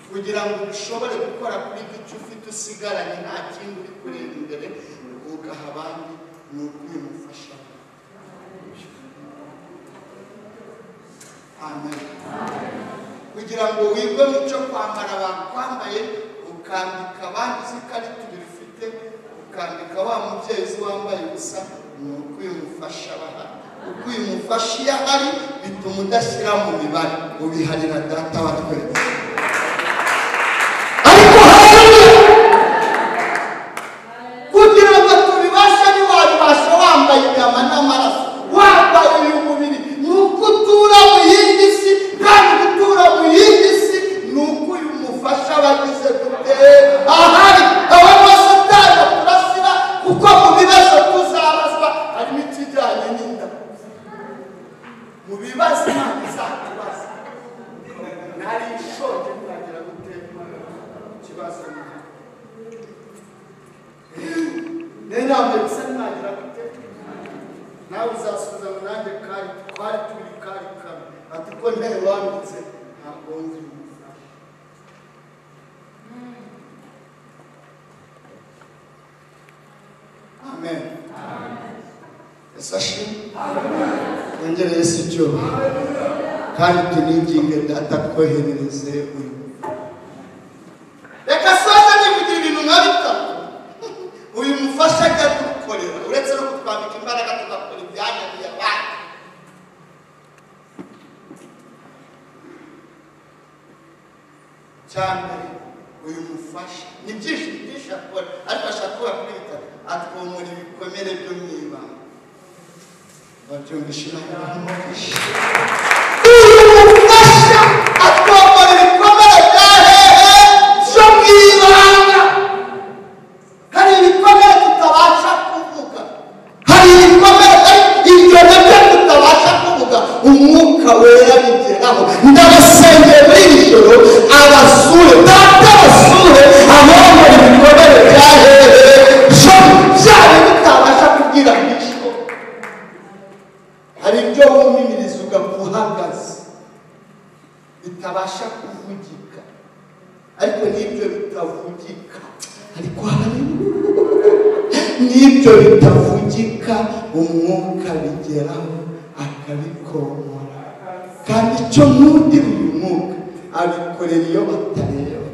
kugira ngo ushobore gukora kuri icyo ufite usigaranye nta kindi uri kureba imbere ugaha abandi ni ukwimufasha. Amen. Kugira ngo wigwe muco kwambara bakwambaye ukambika abandi zikari tubiri ufite ukambika wa mubyeyi wambaye gusa ni ukwimufasha baha. Ukwimufasha iyo ari bituma udashyira mu mibare ubiharira data wa twese. Ariko kugira ngo tubibashe ntiwabibasha wambaye inyama n'amaraso wambaye uyu mubiri ni uko utura mu yindi si kandi gutura mu yindi si ni uko uyu mufasha bagize gute ahari aba bose utaza turasira kuko mu bibazo tuzabazwa harimo ikijyanye n'inda mu bibazo ntabwo izatubaza nari ishoje ntagira gutema ikibazo nenambe bisa ntagira gutema nawe uzasubiza ngo nanjye kari twari turi kari kamwe ati ko nteye wanditse ntabwo nzi umufasha. Amen. Yesu ashimwe. Yongere Yesu icyubahiro kandi tuninginge data twoherereze uyu. Reka soza nivugira ibintu nka bitatu uyu mufasha ajya dukorera uretse no kutwambika imbaraga tugakora ibyananiye abandi. Cyane uyu mufasha ni byinshi akora ariko ashaka kuba kuri bitatu atwomora ibikomere byo mu ibanga. Babyumvishe n'umugisha. Uyu mufasha atwomora ibikomere bya hehe byo mu ibanga. Hari ibikomere tutabasha kuvuga, hari ibikomere ibyo nabyo tutabasha kuvuga umwuka wera bigeraho. Ndabasengeye muri iri joro abasure data basure abomora ibikomere bya hehe byo byari tutabasha kubwira bisho. Hari ibyo wumimiriza ugakuhagaze bitabasha kuvugika ariko n'ibyo bitavugika ariko n'ibyo bitavugika umwuka bigeraho akabikomora kandi icyo n'undi uyu mwuka abikorera iyo batareba.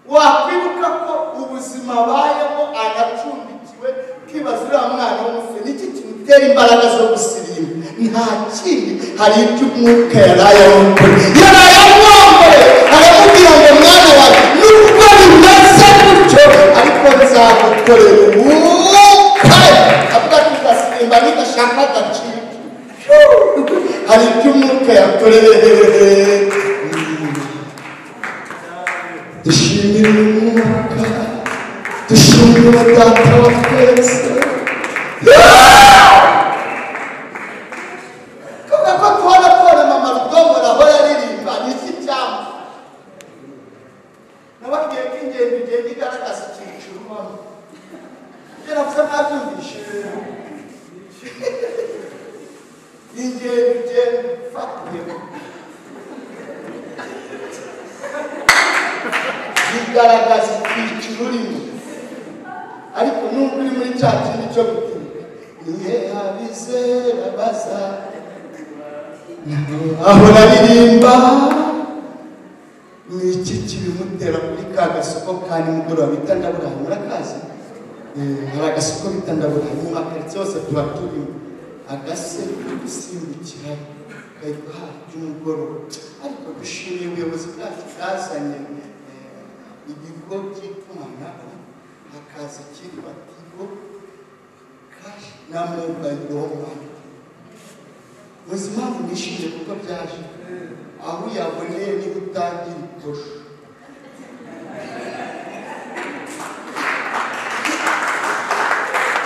Wakwibuka ko ubuzima abayemo anacumbikiwe kwibazira mwana w'umusore n'iki kimutera imbaraga zo gusirimba nta kindi hari ibyo umwuka yarayamwomboye aramubwira ngo mwana wawe nubwo bimeze gutyo ariko nzagukorera umwuka avuga ati ndasirimba nigashaka agaciro. Hari ibyo umwuka yakoreye. Dushimire umwuka dushimire data wa twese kubera ko tubona mama rudomora aho yaririmba n'iki cyangwa nababwiye ko ingendo igenda igaragaza icyiciro ubamo yaravuze ntabyumvishe ingendo igenda ifatiyeho bigaragaza icyiciro urimo ariko nubwo uri muri cya kintu cyo gutinda nihe abizera baza aho naririmba ni iki kibimutera kuri ka gasoko ka nimugoroba bita ndaburayi murakazi. Hari agasoko bita ndaburayi mu makaritsiye yose tuba turimo agase gusimbukira kayitwa hafi y'umugoroba ariko dushimiye ubuyobozi bwacu bwazanye ibigo by'itumanaho hakaza cyitwa Tigo Cash na Mobile Money. Muzi impamvu nishimiye kuko byaje aho yaboneye niba utangira itosho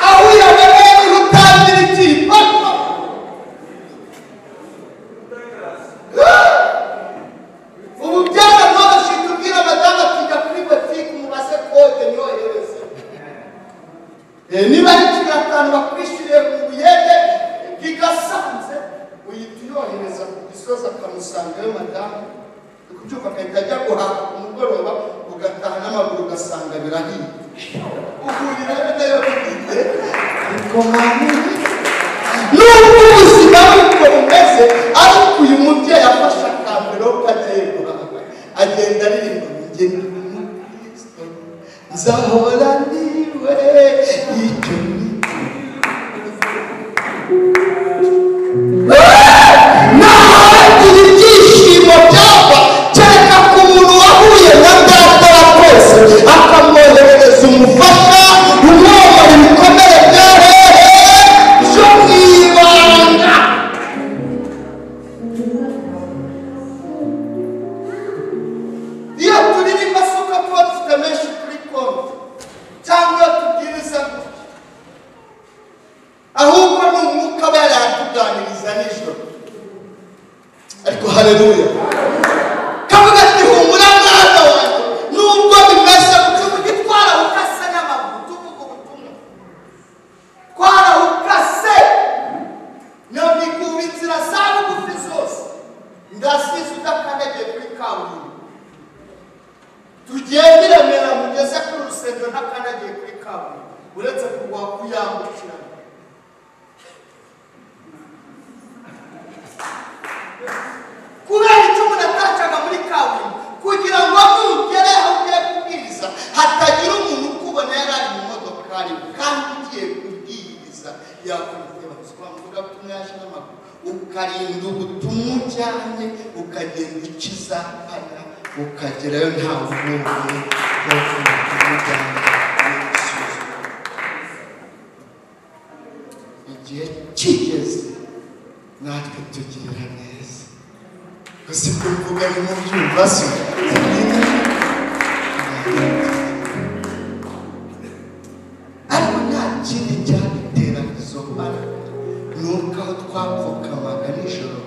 aho yaboneye niba utangira ikipato ubu byaranoshye tubwira madamu tujya kuri botike umubaze kode nyohereze niba ari 5,000 bakwishyuriye umusozi akamusangayo madamu kubyuka akahita ajya guhaha ku mugoroba ugataha n'amaguru ugasanga birahiye uhurira nayo bwite ariko mani n'ubwo ubuzima buko bumeze ariko uyu mubyeyi afashe akamero kagiye guhaha agenda aririmba ngende mu Kristo nzahora niwe icyo ibyishimo byava kereka ku muntu wahuye na data wa twese akamwoherereza umufasha umwomora ibikomere bya hehe byo mu ibanga. Iyo turirimba si uko tuba dufite menshi kuri konti cyangwa tubwiriza ahubwo ni umwuka aba yaratuganiriza nijoro. Ariko haleluya kavuga ati humura mwana wanjye nubwo bimeze utuvuge twarahukase n'amaguru tuvuga ubutumwa twarahukase niyo nikuba inzira za bugufi zose ndasize udakandagiye kuri kaburimbo tugende i Remera mugeze kuri urusengero ntakandagiye kuri kaburimbo uretse kugwa kuyambukirana. Kubera icyo umuntu atacaga muri kaburimbo kugira ngo nugere aho ugiye kubwiriza hatagira umuntu ukubona yari ari mu modokari kandi ugiye kubwiriza yakubwira bavuga ko yaje n'amaguru ukarinda ubutumwa ujyanye ukagenda ukiza abana ukagerayo nta vumbi wo kumujyana igihe kigeze natwe tugirira neza gusa ibyo mvuga ni mu byumva se ariko nta kindi cyadutera izo mbaraga nuko aho twapfukamaga nijoro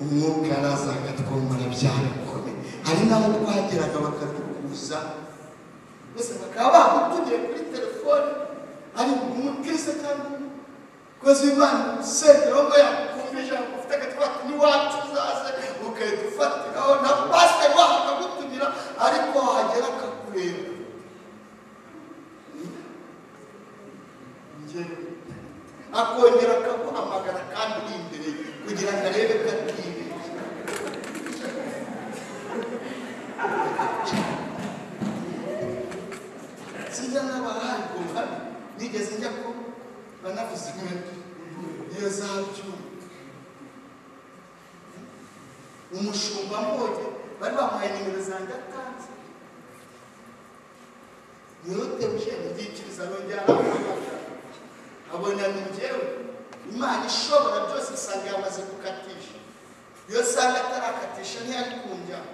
umwuka araza agatwomora byarakomeye hari n'aho twageraga bakadukuza bose bakaba bagutumye kuri telefone ari umukirisa cyangwa umukozi w'Imana usengero ngo yakumvisha ufite agatwati n'iwacu uzaze ukahita ufatiraho na pasiteri waho akagutumira ariko wahagera akakureba akongera akaguhamagara kandi uri imbere kugira ngo arebe ko atibeshye. Sinjya n'abahaye ku ruhande nigeze njya ko banavuze inkweto iyo zabyuma umushumba mboge bari bamuhaye nimero zanjye atanze niyotebuye nigikiriza nongera aramuhamagara abona ni njyewe Imana ishobora byose isanga yamaze gukatisha iyo sanga atarakatisha ntiyari kunjyana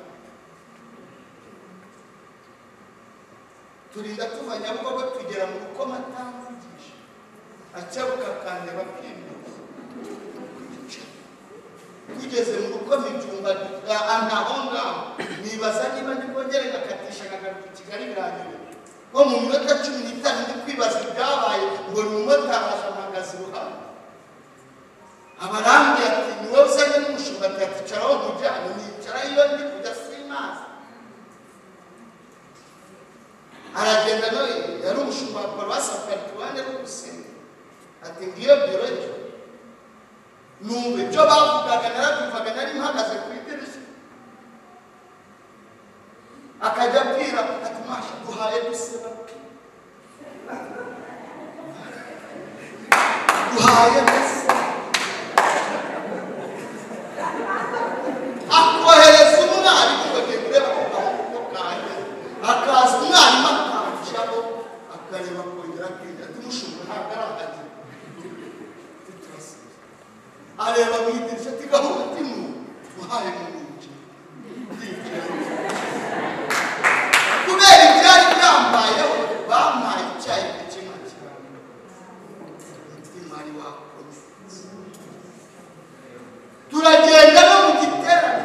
turinda tuva Nyabugogo tugera mu Rukoma atamvugisha acabuka akandeba akimbuza tugeze mu Rukoma ibyumba aho ngaho nibaza niba ndikongere ngakatisha nkagaruka i Kigali biranyobera ko mu minota 15 ndi kwibaza ibyabaye ngo ni umumotari aje amagaze iruhande abarambye ati ni wowe uzanye n'umushumba ati icaraho mujyane nicara iyo ndi kujya simazi aragenda no yari umushumba wa paruwasi afata uruhande rw'ugusenga ati ngiyo biro cyo numva ibyo bavugaga narabyumvaga nari mpagaze ku idirishya akajya abwira ati masha duhaye duseba duhaye duseba akohereza umwarimu ngo agiye kureba ku kaboko kanjye akaza umwarimu akanshaho akareba kongera kwiga ati umushumba ntabwo arahagera areba mu idirishya ati gahunda ati muhaye mu nzu kubera ibyari byambayeho bampaye icyayi ku kimwe cyane umutima ari wakometse turagenda no mu giterane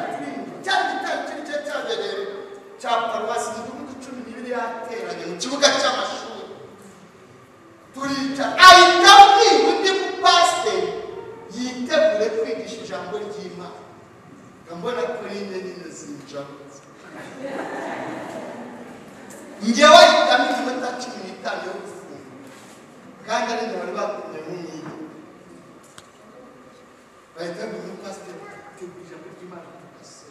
cyari giterane kiri cyabereye cya paruwasi imidugudu 12 yateranye mu kibuga cy'amashuri turica ahita abwira undi mupasiteri yitegure kwigisha ijambo ry'Imana mbona kuri nyine zinjabutse njyewe wahitamo iminota 15 yo gufunga kandi ari bari batumye nk'umwiga bahita ngo pasiteri tubwije ko Imana ikase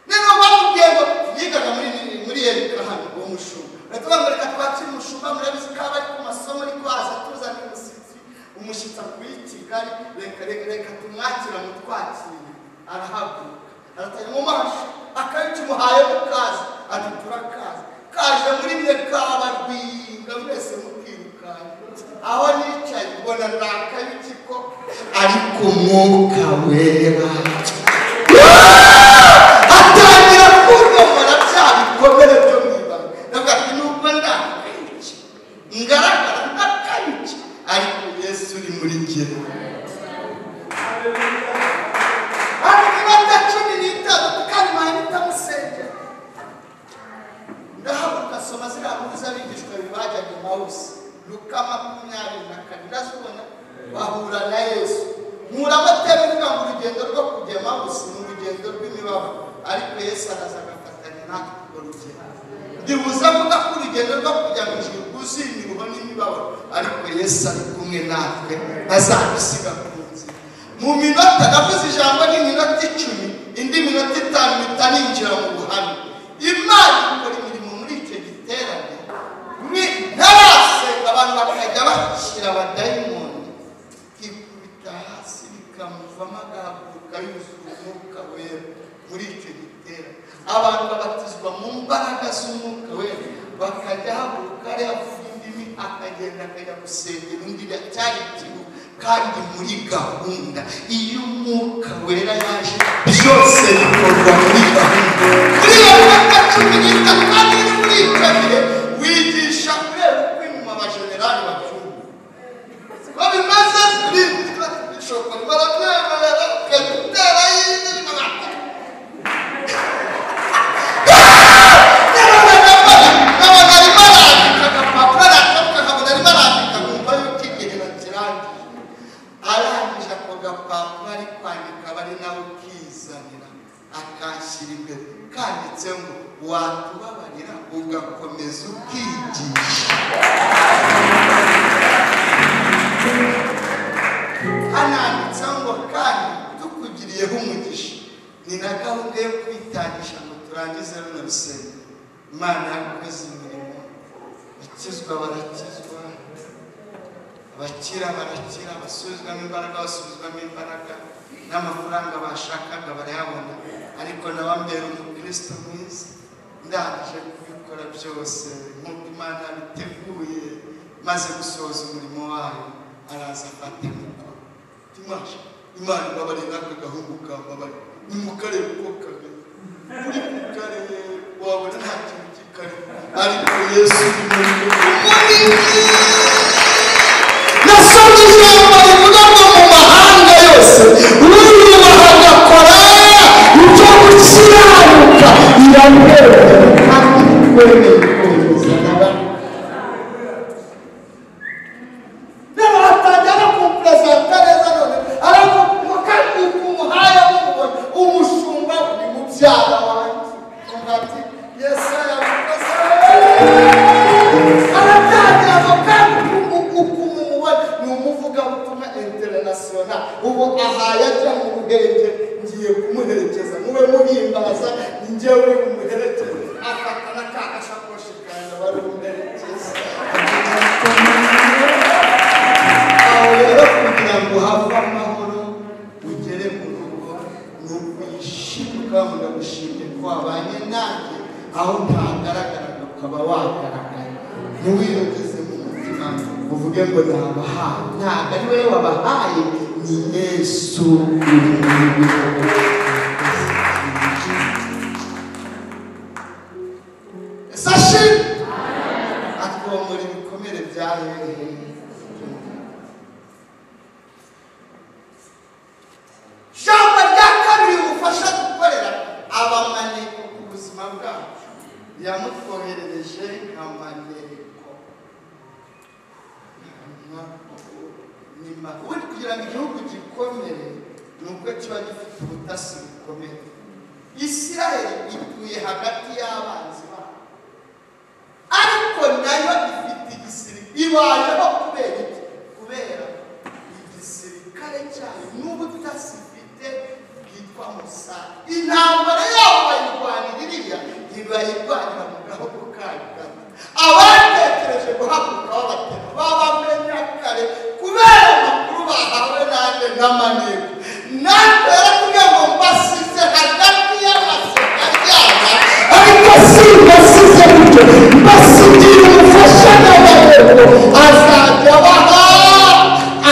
neno bamubwiye ngo yigaga muri Yerika hano uwo mushumba batubanga reka twakire umushumba murabizi ko abari ku masomo ariko aza tuzana umushyitsi kuri Kigali reka tumwakira mutwakire arahaguruka aratanya mu maso akayica umuhaye mukaza ati turakaza kaje muri mwe kabarwinga mwese mukirukanye aho nicaye ubona ndakayuki ko ariko umwuka wera atangira kundomora bya bikomere byo mwibanga ndagati nubwo ndakayuki ngaragara ndakayuki ariko Yesu uri muri njye Luka 24 ndasubona bahura na Yesu murabatera bivuga ngo urugendo rwo kujya Emawusi ni urugendo rw'imibabaro ariko Yesu araza agafatanya natwe urwo rugendo ndibuza avuga ko urugendo rwo kujya mu ijuru rwuzuye n'imibabaro ariko Yesu ari kumwe natwe azadusiga ku nzira mu minota navuze ijambo n'iminota 10 indi minota 5 mitaninjira mu buhamya Imana ikora imirimo muri icyo giterane narasenga abantu bakajya bashyira abadayimoni kikubita hasi bikamuvamo agahaguruka yuzuye umwuka wera muri icyo gitera abantu babatizwa mu mbaraga z'umwuka wera bakajya haguruka ariya avuga indimi akagenda akajya gusengera undi cyari ikintu kandi muri gahunda iyo umwuka wera yaje byose bikorwa muri gahunda muri iyo myaka 10 kandi muri icyo gihe wigisha kureba uko inyuma abajenerali bacunga ko bimaze kuri bishoko barabyemera ukagutera y'indi akashyira imbere kanditse ngo watubabarira ugakomeza ukigisha hananditse ngo kandi tukugiriyeho umugisha ni na gahunda yo kwitangisha ngo turangize runo rusengero Imana yakoze imirimo bakizwa barakizwa abakira barakira basubizwamo imbaraga basubizwamo imbaraga n'amafaranga bashakaga barayabona ariko nabambera umukristo mwiza ndangije kubikora byose nk'uko Imana yabiteguye maze gusohoza umurimo wayo araza afata mikoro timasha Imana ibabarira n'akagahungu kambabarira ni mu karere uko kameze uri mu karere wabona nta kintu kikari ariko Yesu ni munini nasomye ijambo rivuga ngo mu mahanga yose uriyubaha agakora ibyo gukiranuka irambere kandi kwemeye kwemeza n'abandi niba hatajyana kumperezanta neza none aravuga kandi kumuhaya mumubona umushumba uri mubyara wanjye ati Yesu yabikoze aratangira kandi ni umuvugabutumwa international ubu ahaye ajya mu ruhenge ngiye kumuherekeza mube muhimbaza njyewe uri kumuherekeza afata n'akagashakoshi kanjye bari kumuherekeza aho rero kugira ngo have amahoro ugere mu rugo ni ukwishimira mugagushimye ko wabanye nanjye aho ntagaragara ukaba wagaragara ntiwiyogeze mu mutima uvuge ngo nabahaye ntabwo ari wowe wabahaye ni Yesu uri muri wowe sashi atwomora ibikomere bya hehe jambo rya kabiri bufasha gukorera abamaneko ku buzima bwacu yamutwoherereje amaneko ubundi kugira ngo igihugu gikomere ni uko kiba gifite ubutasi bukomeye. Isiraheli ituye hagati y'abanzi babo, ariko nayo ifite igisirikare, ibayeho kubera iki? Kubera igisirikare cyayo n'ubutasi ifite bwitwa Mossad. Intambara yabo bayirwanira iriya, ntibayirwanira mu gahugu kayo gato. Abatekereje guhaguruka babatema babamenya kare kubera amakuru bahawe nanjye n'amaneko. Natwe rero ngo mbasize hagati y'amashyaka ryabo, ariko simbasize gutyo, mbasigira umufasha n'amaneko azajya abaha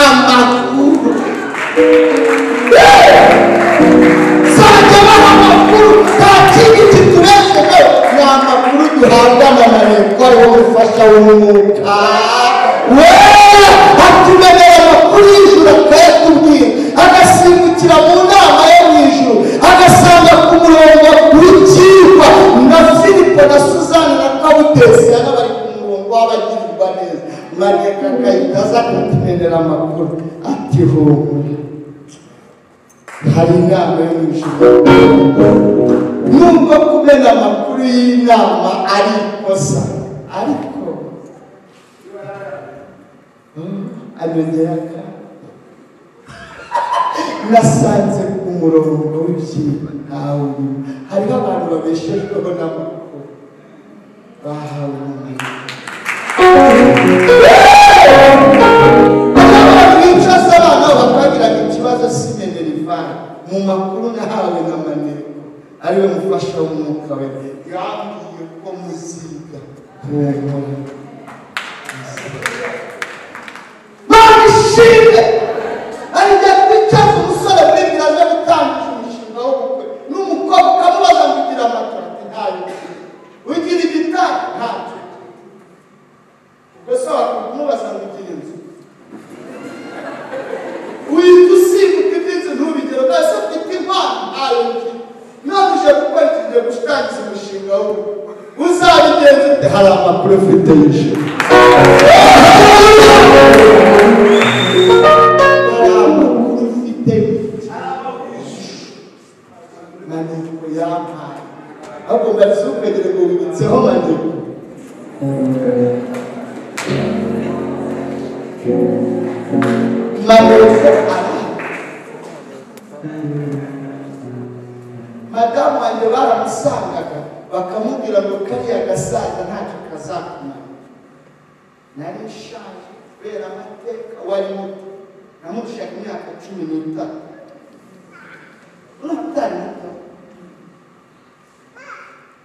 amakuru. Azajya abaha amakuru, nta kindi kituresheho, ni amakuru duhabwa n'amaneko ariwo mufasha w'umwuka. Atumenera amakuru y'ijuru akayatubwira, agasimbukira mu nama yo mu ijuru, agasanga ku murongo w'icyigwa na Filipo na Suzana na Kabutesi n'abari ku murongo w'abagirirwa neza. Maneka agahita aza akatumenera amakuru ati humura, hari inama yo mu ijuru. Nubwo kumena amakuru y'inama ari ikosa, ariko anyongera nasanze ku murongo w'ibyigwa ntawe urimo. Hariho abantu babeshejweho n'amakuru bahawe ubumenyi. Abantu bicaza abana bakagirana ikibazo simenera ivana mu makuru nahawe na maneko ariwe mufasha w'umwuka we. Yambwiye ko muziga ishimwe arijya kwicaza umusore wibwira aje gutangiza umushinga w'ubukwe n'umukobwa ukamubaza ngo ugira amatora ati ntayo, ugira igitari ntacyo. Ubwo se wakumubaza ngo ugira inzu, uhita usimbuka iby'inzu ntubigere, bwese ufite impano ntayo ngira, none uje gukora ikigiye gutangiza umushinga w'ubukwe, uzabigenza ute? Hari amakuru ufite y'ijuru. Maneko yampaye ahubwo mbarize ukwegere ngo wibitseho maneko. Maneko madamu wanjye baramusangaga bakamubwira ngo kariya gasaza ntacyo kazakumara. Nari nshaje kubera amateka, wari muto, namurushaga imyaka 13. Utari muto,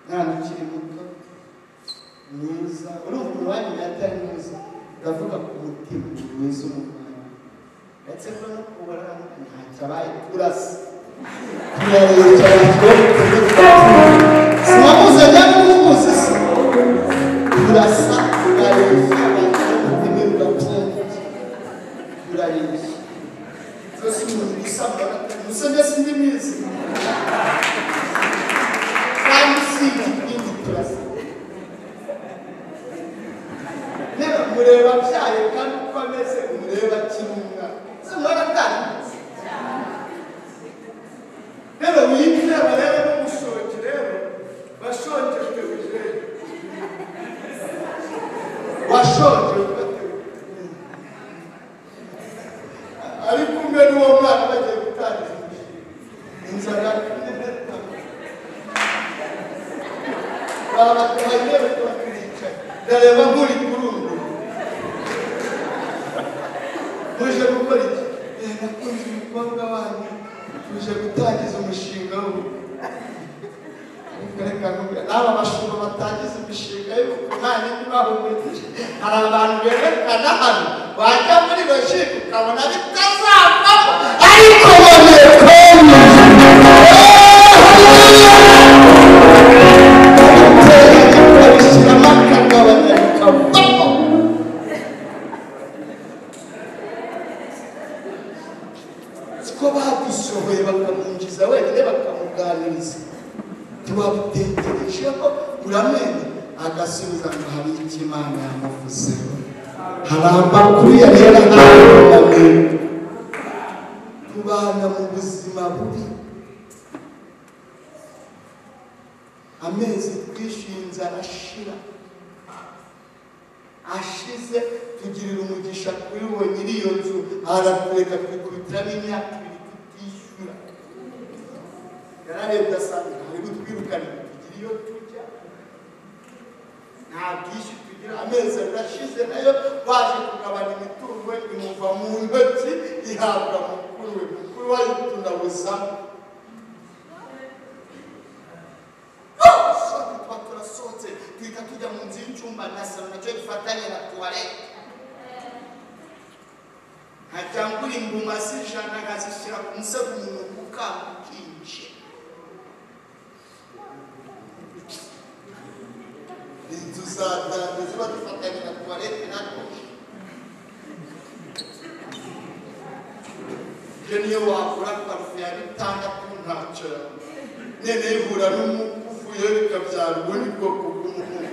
ntabwo ukiri muto, mwiza. Urumva umuntu wanjye atari mwiza, ndavuga ku mutima mwiza umukara, ndetse no kubara ntacyo abaye. Turasa turayicara sinamuzanye n'umuzi se, turasa turareshya abantu ugapfundikiye, turareshya zose umuntu usanga musenge sindi mwiza kandi sindi ikindi turasa. Rero mureba byaye kandi uko ameze umureba kirunga zimara kandi rero wiyiteba rero n'umushonje rero bashonjejwe uje washonje ariko umwe n'uwo mwana bagiye gutangiza inzara babahaye bakwica ndareba muri kurundu muje gukora iki? Nakunze umukobwa wanyu tuje gutangiza umushinga w'ubukwe. N'aba bashumba batangiza imishinga y'ubukwe nta n'indi bahumurije. Hari abantu berekana hano wajya muri logique ukabona bitazavamo, ariko babishyiramo akagabanya bikavamo. Siko badusohoye bakamwinjiza wenyine bakamuganiriza, ntiwabutekerejeho uramenye, agasubiza ngo hari icyo Imana yamuvuzeho, hari amakuru yari yarahawe. tubana mu buzima bubi amezi twishyuye inzara ashira ashize tugirira umugisha kuri uwo nyiri iyo nzu aratureka twikubitiramo imyaka 2 tutishyura yararebye asanga ari gutwirukana tugira iyo tujya nta bwishyu tugira amezi arashize nayo baje kugabana imitungo imuva mu ntoki ihabwa mukuru we mukuru wayo tunabuzamo turasohotse tuhita tujya mu nzu y'icyumba na salo nacyo gifatanye na tuwarete nkajyangura inguma z'ijana nkazishyira ku musego umuntu ukamukinje inzu za dande ziba zifatanye na tuwarete natwo ibyo niyo wakora parufe ya 6 ntacyo nene ihura n'umukuvuye bikabyara ubundi bwoko bw'umuhungu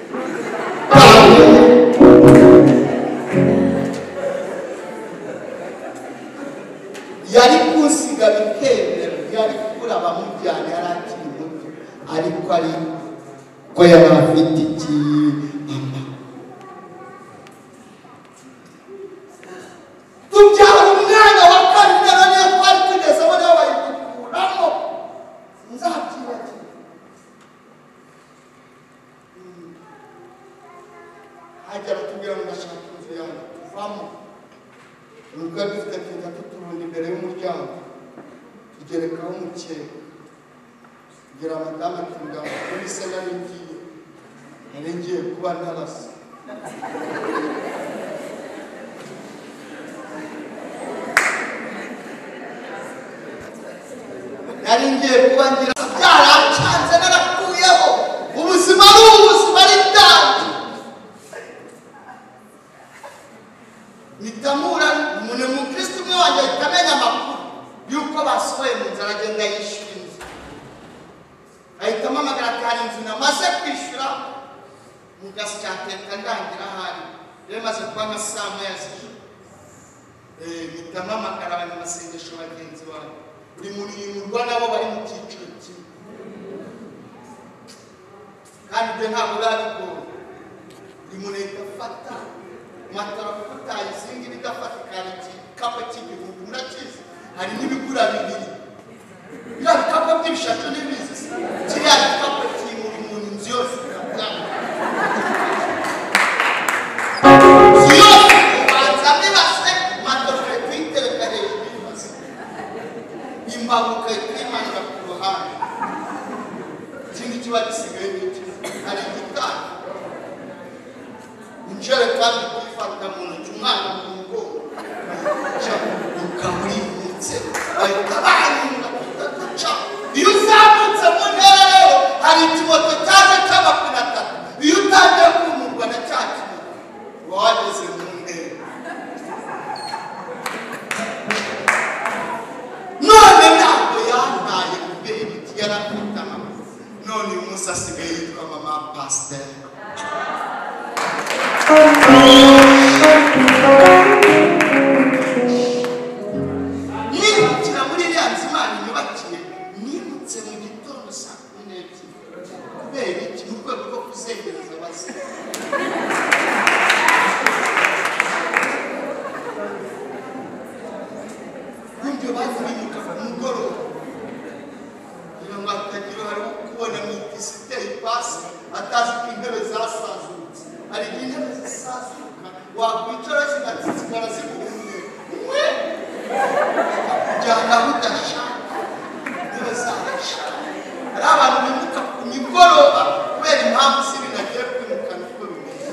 yari kusiga bikemera yari kura bamujyana yari akiri muto ariko ari ko yari afite iki mama tubyara umwana wa kabiri niyo twari tugeze aho niho bayitukuramo nzabyibagirwa hajya batubwira ngo ndashaka inzu yanjye tuvamo nuko dufite twita tuturundi imbere y'umuryango tugerekaho umukeka kugira madamu ati ngaho kuri se nari ngiye kuba ntarasa nari ngiye kuba ngira byaracanze narakuyeho ubuzima ari ubuzima ari byanjye nitamura umuntu mukristo umwe wanjye akamenya amakuru yuko basohoye mu nzara agenda yishyura inzu ahitamo amagara atari inzu namaze kwishyura mu gasi cyateka ndangira ahari rero maze kuba amasaha moya z'ijoro hitamo amagara abanyamasengesho bagenzi bawe buri muntu yimurwa nabo bari mu cyiciro kimwe kandi ibyo ntabwo biba bigoye buri muntu ahita afata matara kutaye izingi bigafatikana igikapu cy'igihumbi murakizi hari n'ibigura 2 biriya bikapu by'ibishatu n'ibizi kiriya gikapu kimura umuntu inzu yose inzu yose ubanza nibase matara ukayitereka hejuru y'ibase imbago ukayimanura ku ruhande ikindi kiba gisigaye n'iki hari igitanda injerekani kuyifata mu ntoki umwana mu mugongo ukamwibutse bahita banyura kudaca iyo uzamutse mu ntera rero hari ikimoto cyaje cy'amapine 3 iyo utangiye kumurwa na cya kimoto uba wageze mu ntera none ntabwo yantaye kubera ibiti yarafite amaguru none uyu munsi asigaye yitwa mama pasiteri nibukira muri iriya nzu Imana inyubakiye nibutse mu gitondo saa 12 kubera iki mu rwego rwo kuzengereza abazima ibyo bazibinyuka ku mugoroba kugira ngo hatagira hari kubona mu isiteri ipasi atazi ko intebe zasazutse hari intebe zisazuka wakwicara zigatsikara ziguhumye kujyana aho udashaka intebe zadashaka hari abantu bimuka ku migoroba kubera impamvu z'ibintu agiye kwimukana uko bimeze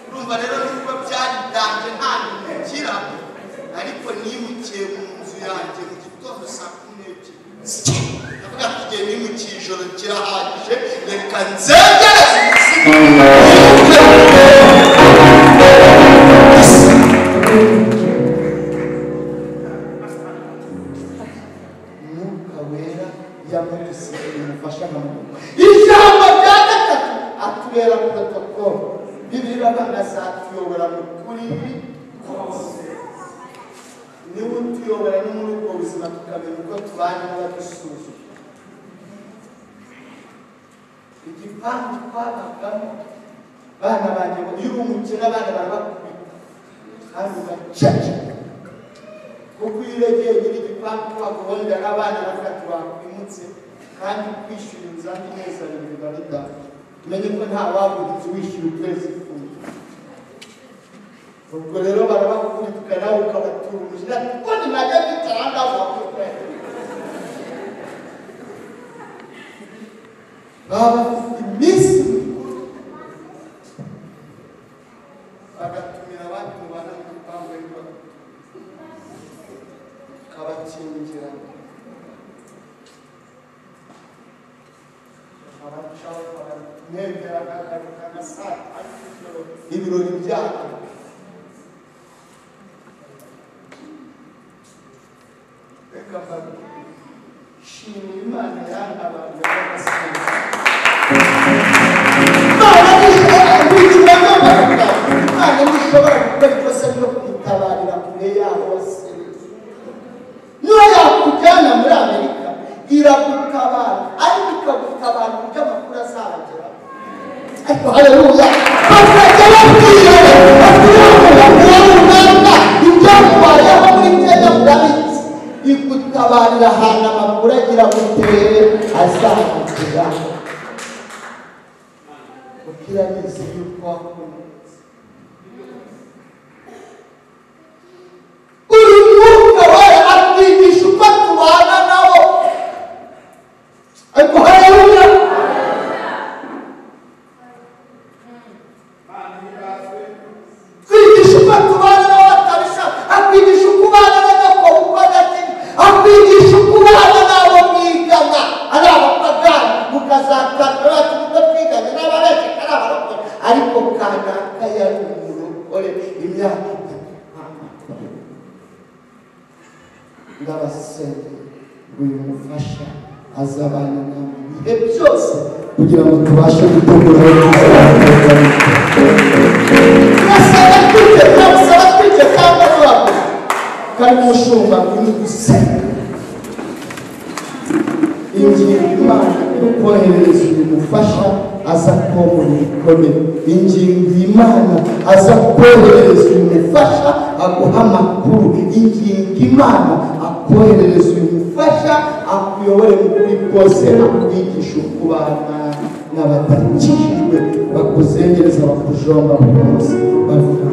urumva rero nubwo byaridange nta ntimugira ariko nimukiye mu nzu yanjye mu gitondo saa 12 ndavuga ko igihe nimukiye ijoro kirahagije reka nzengereze umwuka wera yamudusigiye umufasha n'amaguru ijambo rya gatatu atubera protokolo Bibiliya azatuyobora mu kuri kose niwe utuyobora no muri ubwo buzima tukamenya uko tubana n'abadusuzuma. Igipangu twabagamo bana banjye ngo iyo umukene abana barabakubita kandi ugacece kuko iyo uregeye nyiri igipangu wakubonera n'abana bafata wakwimutse kandi kwishyura inzani neza biba bidahari. Umenye ko nta wabura inzu wishyura ukwezi kumwe. Ubwo rero barabakubita nawe ukabaturumira kuko ni najya bicara ngaho wakwezi baba iminsi bagatumira abandi mu bana mu gipangu kabakingira abacaho bakanembera akagaruka saa ibirori byabo. Reka shimira Imana yanga abantu b'abasenga Imana nishobora gukora ikosa ryo kutabarira kure yabo wasenze. Niyo yakujyana muri Amerika iragutabara ariko ikagutabara uburyo amakuru azabagera. Ariko haleluya bakajya babwira Rwanda ibyakubayeho muri Kenya murabizi igutabarira ahantu amakuru agira gutere azabagera. Ukirabizi yuko wakometse uri mwuka wera atwigisha uko tubana nabo. Ariko haleluya twigisha uko tubana nabo batabisha atwigisha uko ubana nabo uko adatinya atwigisha uko ubana nabo mwigana ari abapagani mukazakatira twiganye n'abareke ari abarokore ariko kanaka yari umurokore imyaka itatu ndabasenga uyu mufasha azabana na ibihe byose kugira ngo tubashe gutegura turasaba twite cyangwa turakoze kandi umushumba uri gusenga ingingo Imana koherereza uyu mufasha aza komora ibikomere. Ingingo Imana aza koherereza uyu mufasha aguha amakuru. Ingingo Imana akoherereza uyu mufasha akuyobore mu kuri kose akwigisha uko ubana n'abadakijijwe bakuzengereza bakujomba bose bavuga